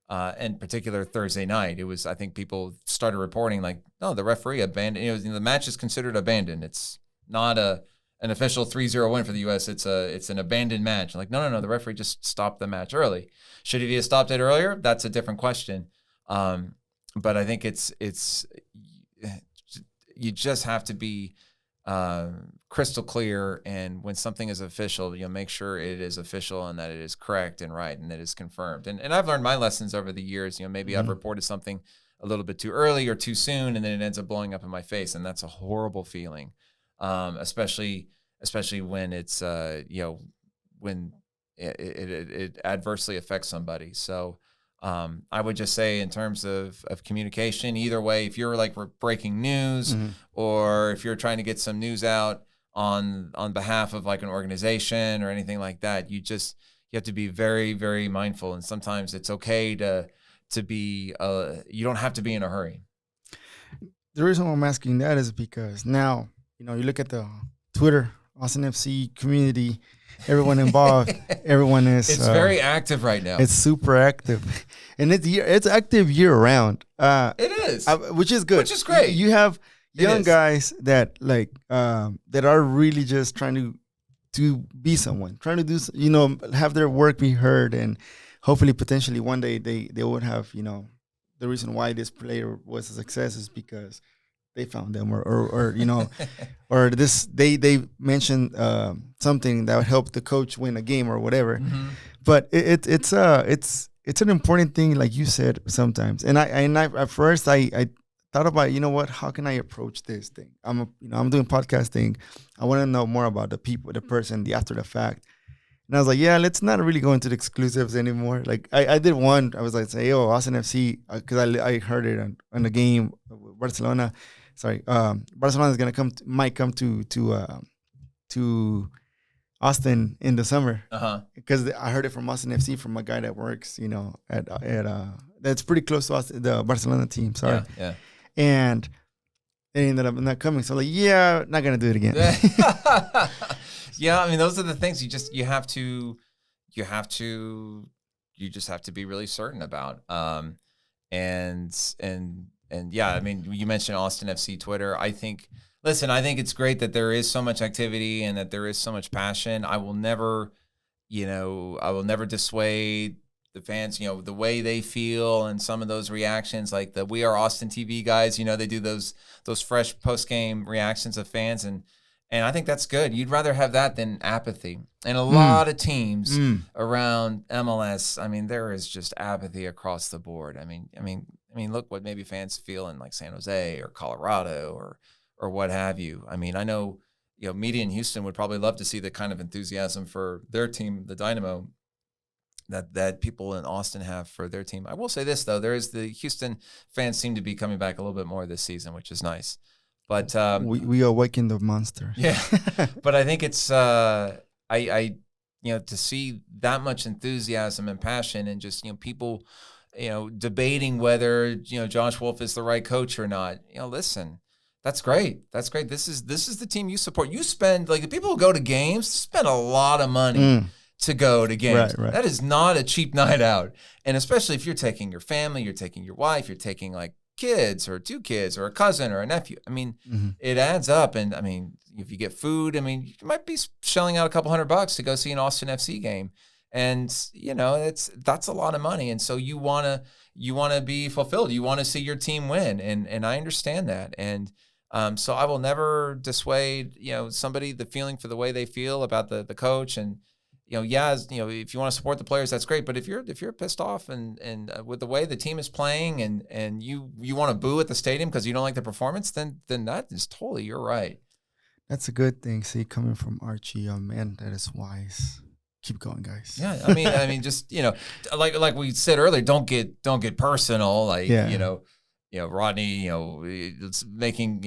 Speaker 2: And in particular Thursday night, it was, I think people started reporting like, no, the referee abandoned, the match is considered abandoned. It's not an official 3-0 win for the U.S. It's an abandoned match. Like, no, the referee just stopped the match early. Should he have stopped it earlier? That's a different question. But I think it's you just have to be crystal clear, and when something is official, make sure it is official and that it is correct and right and that it's confirmed. And I've learned my lessons over the years. Maybe I've reported something a little bit too early or too soon, and then it ends up blowing up in my face, and that's a horrible feeling, especially when it's when it adversely affects somebody. So I would just say, in terms of communication, either way, if you're like breaking news or if you're trying to get some news out on behalf of like an organization or anything like that, you have to be very, very mindful. And sometimes it's okay to be, you don't have to be in a hurry.
Speaker 1: The reason why I'm asking that is because now, you look at the Twitter, Austin FC community, everyone involved, everyone is.
Speaker 2: It's very active right now.
Speaker 1: It's super active, and it's active year round.
Speaker 2: It is,
Speaker 1: which is good.
Speaker 2: Which is great.
Speaker 1: You have young guys that that are really just trying to be someone, trying to do, have their work be heard, and hopefully, potentially, one day they would have, the reason why this player was a success is because they found them, or or this they mentioned something that would help the coach win a game or whatever. But it's an important thing, like you said, sometimes. And I at first I thought about, how can I approach this thing? I'm doing podcasting. I want to know more about the people, the person, the after the fact. And I was like, yeah, let's not really go into the exclusives anymore. Like I did one. I was like, say, Austin FC, because I heard it on the game, Barcelona. Sorry, Barcelona is might come to Austin in the summer. Because I heard it from Austin FC from a guy that works, at that's pretty close to us, the Barcelona team. Sorry.
Speaker 2: Yeah.
Speaker 1: And they ended up not coming. So like, yeah, not gonna do it again.
Speaker 2: Yeah, I mean, those are the things you just have to be really certain about. And yeah, I mean, you mentioned Austin FC Twitter. I think it's great that there is so much activity and that there is so much passion. I will never dissuade the fans, the way they feel and some of those reactions, like the We Are Austin TV guys, they do those fresh post-game reactions of fans, and I think that's good. You'd rather have that than apathy. And a lot of teams around MLS, I mean, there is just apathy across the board. I mean, look what maybe fans feel in like San Jose or Colorado or what have you. I mean, I know, media in Houston would probably love to see the kind of enthusiasm for their team, the Dynamo, that people in Austin have for their team. I will say this, though. The Houston fans seem to be coming back a little bit more this season, which is nice. But
Speaker 1: we awaken the monster.
Speaker 2: Yeah, but I think it's to see that much enthusiasm and passion, and just people debating whether Josh Wolf is the right coach or not. Listen, that's great. That's great. This is the team you support. You spend, like, the people who go to games spend a lot of money to go to games.
Speaker 1: Right.
Speaker 2: That is not a cheap night out, and especially if you're taking your family, you're taking your wife, you're taking like kids or two kids or a cousin or a nephew. I mean, it adds up. And I mean, if you get food, I mean, you might be shelling out a couple $100 to go see an Austin FC game. And, that's a lot of money. And so you want to be fulfilled. You want to see your team win. And I understand that. And so I will never dissuade, somebody, the feeling for the way they feel about the coach. And, if you want to support the players, that's great. But if you're pissed off and with the way the team is playing and you want to boo at the stadium because you don't like the performance, then that is totally, you're right.
Speaker 1: That's a good thing. See, coming from Archie, man, that is wise. Keep going, guys.
Speaker 2: Yeah, I mean, just like we said earlier, don't get personal. Like Rodney, it's making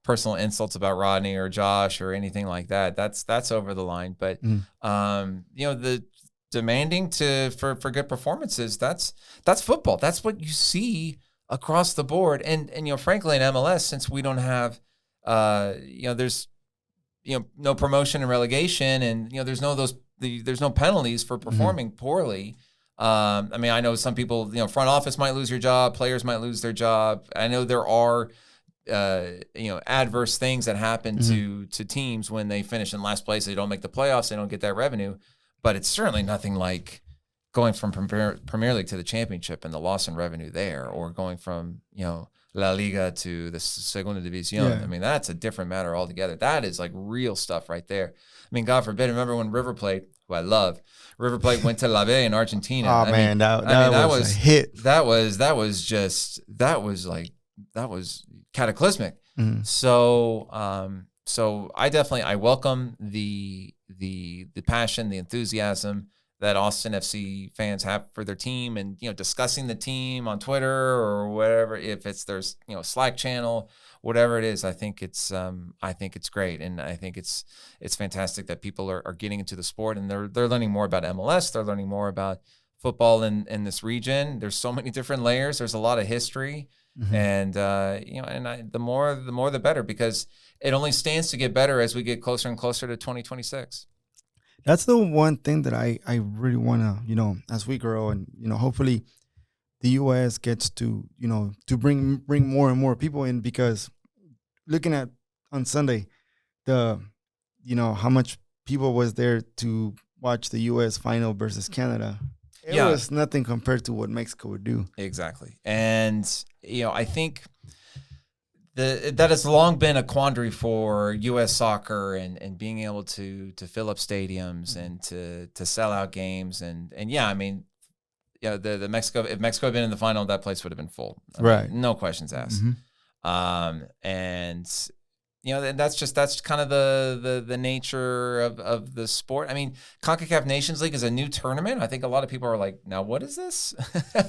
Speaker 2: personal insults about Rodney or Josh or anything like that. That's over the line. But the demanding for good performances, that's football. That's what you see across the board. And frankly, in MLS, since we don't have there's no promotion and relegation, and there's no penalties for performing poorly. I mean, I know some people, front office might lose your job, players might lose their job. I know there are adverse things that happen to teams when they finish in last place. They don't make the playoffs, they don't get that revenue, but it's certainly nothing like going from Premier League to the Championship and the loss in revenue there, or going from La Liga to the Segunda División.
Speaker 1: Yeah.
Speaker 2: I mean, that's a different matter altogether. That is like real stuff right there. I mean, God forbid. Remember when River Plate, who I love, River Plate went to La B in Argentina.
Speaker 1: Oh man, that was a hit.
Speaker 2: That was cataclysmic. So I welcome the passion, the enthusiasm that Austin FC fans have for their team, and discussing the team on Twitter or whatever, if it's there's Slack channel, whatever it is. I think it's great, and I think it's fantastic that people are getting into the sport, and they're learning more about MLS. They're learning more about football in this region. There's so many different layers. There's a lot of history, and the more the better, because it only stands to get better as we get closer and closer to 2026.
Speaker 1: That's the one thing that I really want to, as we grow, and, hopefully the U.S. gets to, to bring more and more people in, because looking at on Sunday, how much people was there to watch the U.S. final versus Canada. It was nothing compared to what Mexico would do.
Speaker 2: Exactly. And, I think that has long been a quandary for U.S. soccer, and being able to fill up stadiums and to sell out games, and I mean, the Mexico, if Mexico had been in the final, that place would have been full,
Speaker 1: right?
Speaker 2: No questions asked. And that's kind of the nature of the sport. I mean, Concacaf Nations League is a new tournament. I think a lot of people are like, now what is this?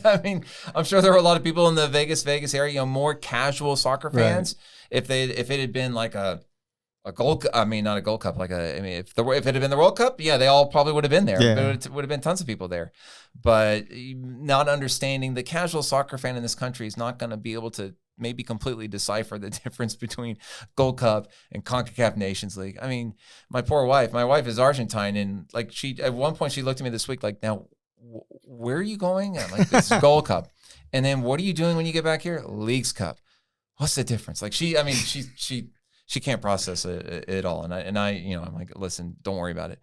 Speaker 2: I mean, I'm sure there were a lot of people in the Vegas area, more casual soccer fans. Right. If it had been like a gold, I mean, not a Gold Cup, if it had been the World Cup, they all probably would have been there. Yeah. It would have been tons of people there. But not understanding, the casual soccer fan in this country is not going to be able to maybe completely decipher the difference between Gold Cup and CONCACAF Nations League. I mean, my poor wife. My wife is Argentine, and at one point she looked at me this week like, "Now, where are you going?" I'm like, "This is Gold Cup." And then, "What are you doing when you get back here?" "Leagues Cup." What's the difference? Like she can't process it all, and I I'm like, "Listen, don't worry about it."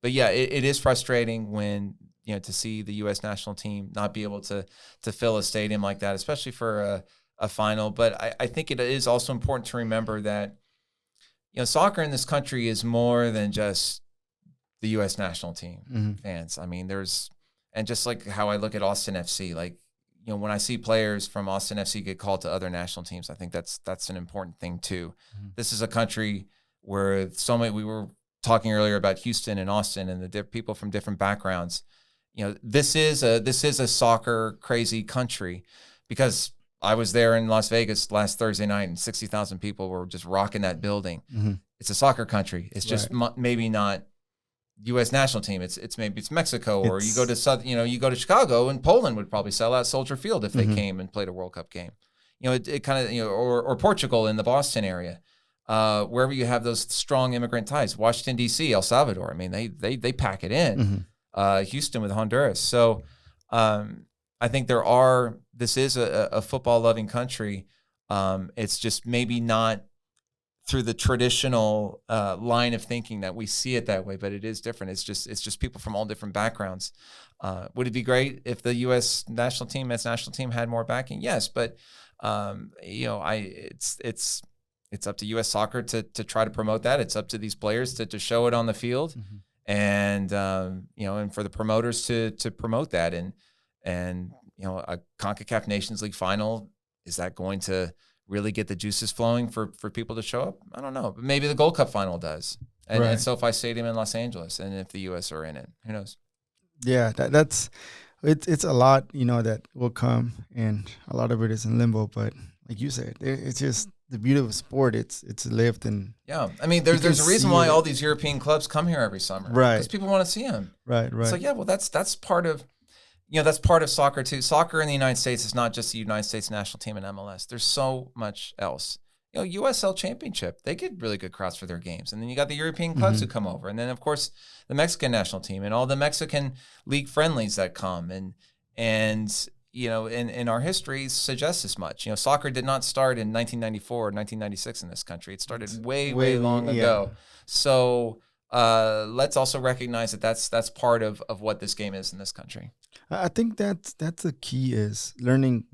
Speaker 2: But yeah, it is frustrating when to see the U.S. national team not be able to fill a stadium like that, especially for a final. But I think it is also important to remember that soccer in this country is more than just the U.S. national team fans. I mean, and just like how I look at Austin FC, like when I see players from Austin FC get called to other national teams, I think that's an important thing too. This is a country where we were talking earlier about Houston and Austin and the people from different backgrounds. This is a soccer crazy country, because I was there in Las Vegas last Thursday night and 60,000 people were just rocking that building. It's a soccer country. It's just maybe not U.S. national team. It's maybe it's Mexico, or you go to Chicago, and Poland would probably sell out Soldier Field if they came and played a World Cup game. It kind of or Portugal in the Boston area. Wherever you have those strong immigrant ties, Washington D.C., El Salvador. I mean, they pack it in. Houston with Honduras. So I think this is a football loving country. It's just maybe not through the traditional line of thinking that we see it that way, but it is different. It's just people from all different backgrounds. Would it be great if the U.S. national team had more backing? Yes, but it's up to U.S. soccer to try to promote that. It's up to these players to show it on the field. And and for the promoters to promote that, and a CONCACAF Nations League final, is that going to really get the juices flowing for people to show up? I don't know, but maybe the Gold Cup final does, and SoFi Stadium in Los Angeles, and if the U.S. are in it, who knows? Yeah,
Speaker 1: it's a lot that will come, and a lot of it is in limbo. But like you said, it's just the beauty of sport. It's lived, and
Speaker 2: I mean, there's a reason why all these European clubs come here every summer,
Speaker 1: right?
Speaker 2: Because people want to see them,
Speaker 1: right.
Speaker 2: It's like, well, that's part of that's part of soccer too. Soccer in the United States is not just the United States national team and MLS. There's so much else. USL Championship. They get really good crowds for their games. And then you got the European clubs who come over. And then, of course, the Mexican national team and all the Mexican league friendlies that come. And in our history suggests as much. Soccer did not start in 1994 or 1996 in this country. It started way long ago. So let's also recognize that that's part of what this game is in this country.
Speaker 1: I think that's the key is learning,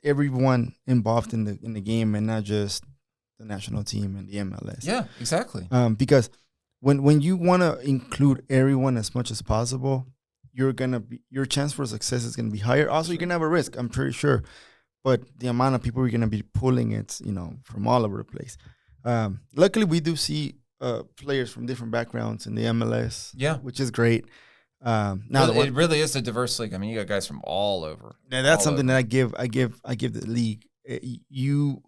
Speaker 1: everyone involved in the game and not just the national team and the MLS.
Speaker 2: Yeah, exactly.
Speaker 1: Because when you want to include everyone as much as possible, your chance for success is gonna be higher. Also, you're gonna have a risk, I'm pretty sure. But the amount of people you're gonna be pulling, it's from all over the place. Luckily, we do see players from different backgrounds in the MLS.
Speaker 2: Yeah,
Speaker 1: which is great.
Speaker 2: It really is a diverse league. I mean, you got guys from all over.
Speaker 1: Yeah, that's something that I give the league. You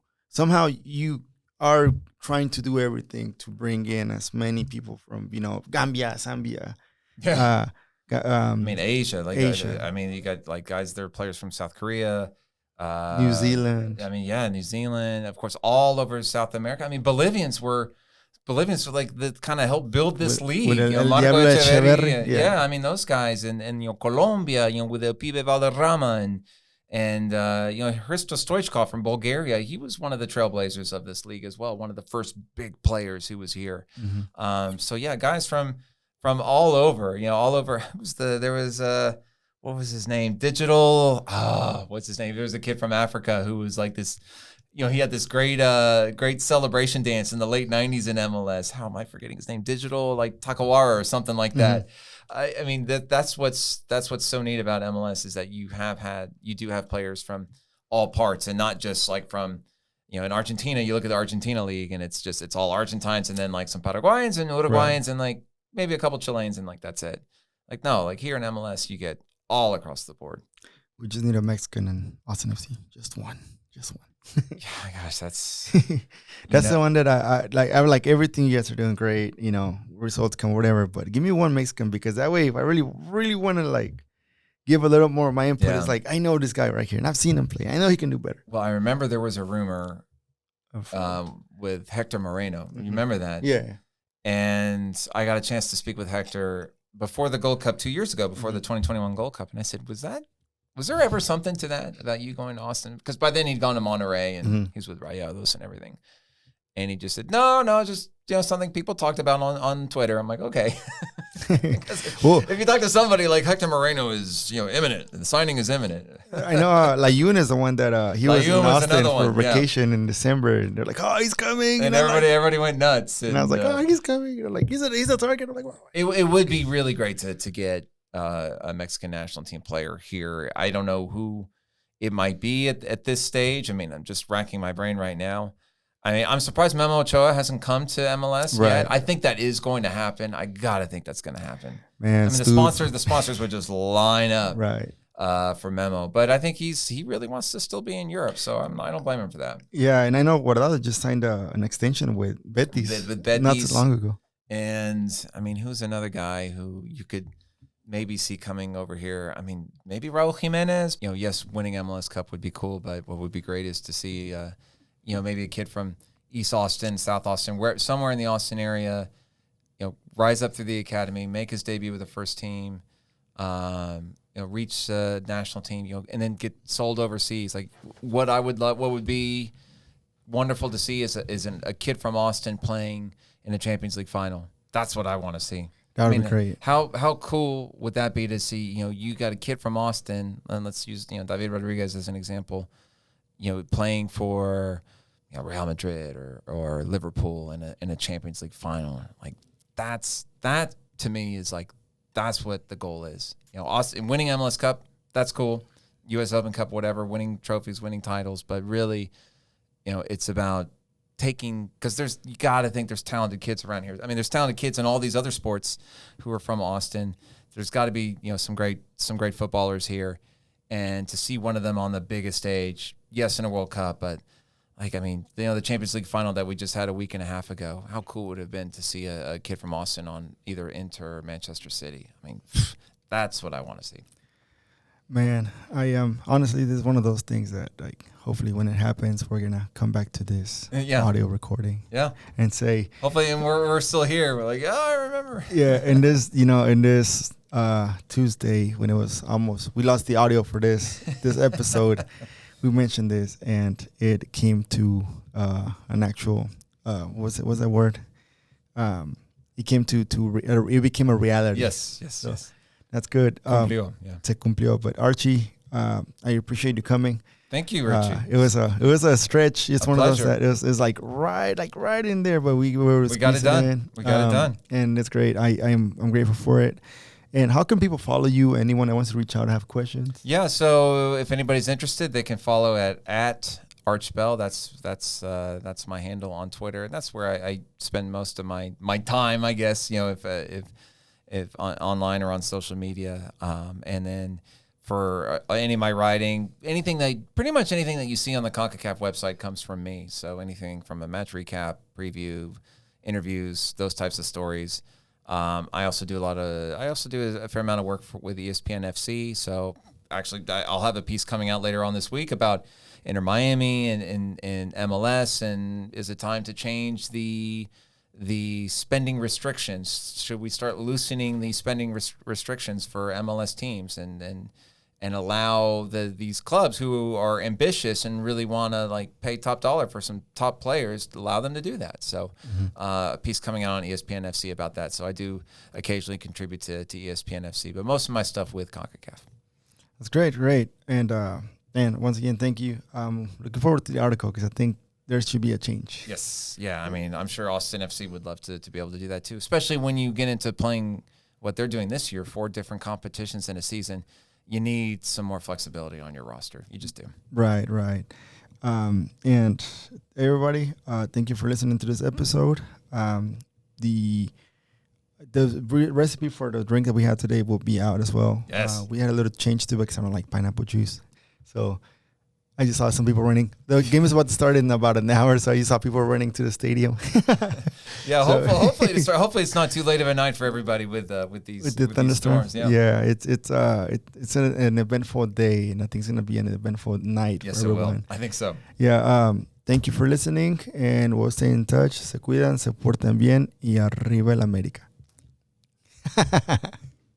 Speaker 1: are trying to do everything to bring in as many people from Gambia, Zambia.
Speaker 2: Yeah. Asia.
Speaker 1: Asia.
Speaker 2: You got like guys. There are players from South Korea,
Speaker 1: New Zealand.
Speaker 2: New Zealand. Of course, all over South America. Bolivians were like that kind of helped build this league.
Speaker 1: With
Speaker 2: Marco
Speaker 1: Echeverri.
Speaker 2: Yeah, those guys and Colombia, with the Pibe Valderrama and Hristo Stoichkov from Bulgaria. He was one of the trailblazers of this league as well. One of the first big players who was here. Mm-hmm. Guys from all over. All over. What was his name? What's his name? There was a kid from Africa who was like this. He had this great celebration dance in the late 90s in MLS. How am I forgetting his name? Digital, like Takawara or something like that. That's what's so neat about MLS is that you do have players from all parts and not just like from, in Argentina, you look at the Argentina league and it's all Argentines and then like some Paraguayans and Uruguayans and like maybe a couple Chileans and like that's it. Like no, like here in MLS you get all across the board.
Speaker 1: We just need a Mexican in Austin FC. Just one.
Speaker 2: Yeah, gosh, that's
Speaker 1: the one that I like. I like everything you guys are doing great. Results come whatever, but give me one Mexican because that way, if I really want to like give a little more of my input, it's like I know this guy right here and I've seen him play. I know he can do better.
Speaker 2: Well, I remember there was a rumor with Hector Moreno. You remember that?
Speaker 1: Yeah.
Speaker 2: And I got a chance to speak with Hector before the Gold Cup 2 years ago, before the 2021 Gold Cup, and I said, Was there ever something to that about you going to Austin? Because by then he'd gone to Monterrey and he was with Rayados and everything. And he just said, no, just something people talked about on Twitter. I'm like, okay. Well, if you talk to somebody like Hector Moreno is imminent, the signing is imminent.
Speaker 1: I know Layun is the one that he was in Austin for vacation in December, and they're like, oh, he's coming,
Speaker 2: and everybody went nuts.
Speaker 1: And I was like, oh, he's coming. Like he's a target. I'm like, wow.
Speaker 2: It would be really great to get a Mexican national team player here. I don't know who it might be at this stage. I'm just racking my brain right now. I'm surprised Memo Ochoa hasn't come to MLS yet. I think that is going to happen. I gotta think that's going to happen.
Speaker 1: Man,
Speaker 2: the sponsors would just line up for Memo, but I think he really wants to still be in Europe, so I don't blame him for that.
Speaker 1: Yeah, and I know Guardado just signed an extension with Betis, not so long ago.
Speaker 2: And who's another guy who you could maybe see coming over here? Maybe Raul Jimenez. Yes, winning MLS Cup would be cool, but what would be great is to see, maybe a kid from East Austin, South Austin, somewhere in the Austin area, rise up through the academy, make his debut with the first team, reach the national team, and then get sold overseas. Like what would be wonderful to see is a kid from Austin playing in a Champions League final. That's what I want to see.
Speaker 1: That would be great.
Speaker 2: How cool would that be to see, you got a kid from Austin, and let's use, David Rodriguez as an example, playing for Real Madrid or Liverpool in a Champions League final. Like that to me is like, that's what the goal is. Austin winning MLS Cup, that's cool. US Open Cup, whatever, winning trophies, winning titles, but really, it's about because you got to think there's talented kids around here. There's talented kids in all these other sports who are from Austin. There's got to be, some great footballers here, and to see one of them on the biggest stage, yes, in a World Cup, but the Champions League final that we just had a week and a half ago, how cool would it have been to see a kid from Austin on either Inter or Manchester City? That's what I want to see.
Speaker 1: Man, I am honestly, this is one of those things that, like, hopefully when it happens, we're gonna come back to this audio recording, and say,
Speaker 2: hopefully, and we're still here. We're like, oh, I remember.
Speaker 1: Yeah, in this Tuesday when it was almost, we lost the audio for this episode. We mentioned this, and it came to an actual what's that word? It came it became a reality.
Speaker 2: Yes.
Speaker 1: That's good.
Speaker 2: Cumplió,
Speaker 1: Se cumplió. But Archie, I appreciate you coming.
Speaker 2: Thank you, Richie.
Speaker 1: It was a stretch. It's one
Speaker 2: pleasure.
Speaker 1: of those that is like right in there, but we
Speaker 2: got it done. We got it done,
Speaker 1: and it's great. I'm grateful for it. And how can people follow you? Anyone that wants to reach out and have questions?
Speaker 2: Yeah. So if anybody's interested, they can follow at Archbell. That's my handle on Twitter, and that's where I spend most of my time, I guess. If online or on social media, and then for any of my writing, pretty much anything that you see on the Concacaf website comes from me. So anything from a match recap, preview, interviews, those types of stories. I also do a fair amount of work with ESPN FC. So actually, I'll have a piece coming out later on this week about Inter Miami and MLS, and is it time to change the spending restrictions? Should we start loosening the spending restrictions for MLS teams and allow these clubs who are ambitious and really want to like pay top dollar for some top players, to allow them to do that? So a piece coming out on ESPN FC about that. So I do occasionally contribute to ESPN FC, but most of my stuff with CONCACAF.
Speaker 1: That's great. And once again, thank you. Looking forward to the article because I think there should be a change.
Speaker 2: Yes. Yeah. I mean, I'm sure Austin FC would love to be able to do that too, especially when you get into playing what they're doing this year, 4 different competitions in a season. You need some more flexibility on your roster. You just do.
Speaker 1: Right. And everybody, thank you for listening to this episode. The recipe for the drink that we had today will be out as well.
Speaker 2: Yes.
Speaker 1: We had a little change to it because I don't like pineapple juice. So I just saw some people running. The game is about to start in about an hour, so I just saw people running to the stadium.
Speaker 2: Yeah, hopefully it's not too late of a night for everybody with these thunderstorms.
Speaker 1: Yeah, it's an eventful day, and I think it's gonna be an eventful night.
Speaker 2: Yes,
Speaker 1: for everyone.
Speaker 2: It will. I think so.
Speaker 1: Yeah. Thank you for listening, and we'll stay in touch. Se cuidan, se portan bien, y arriba el América.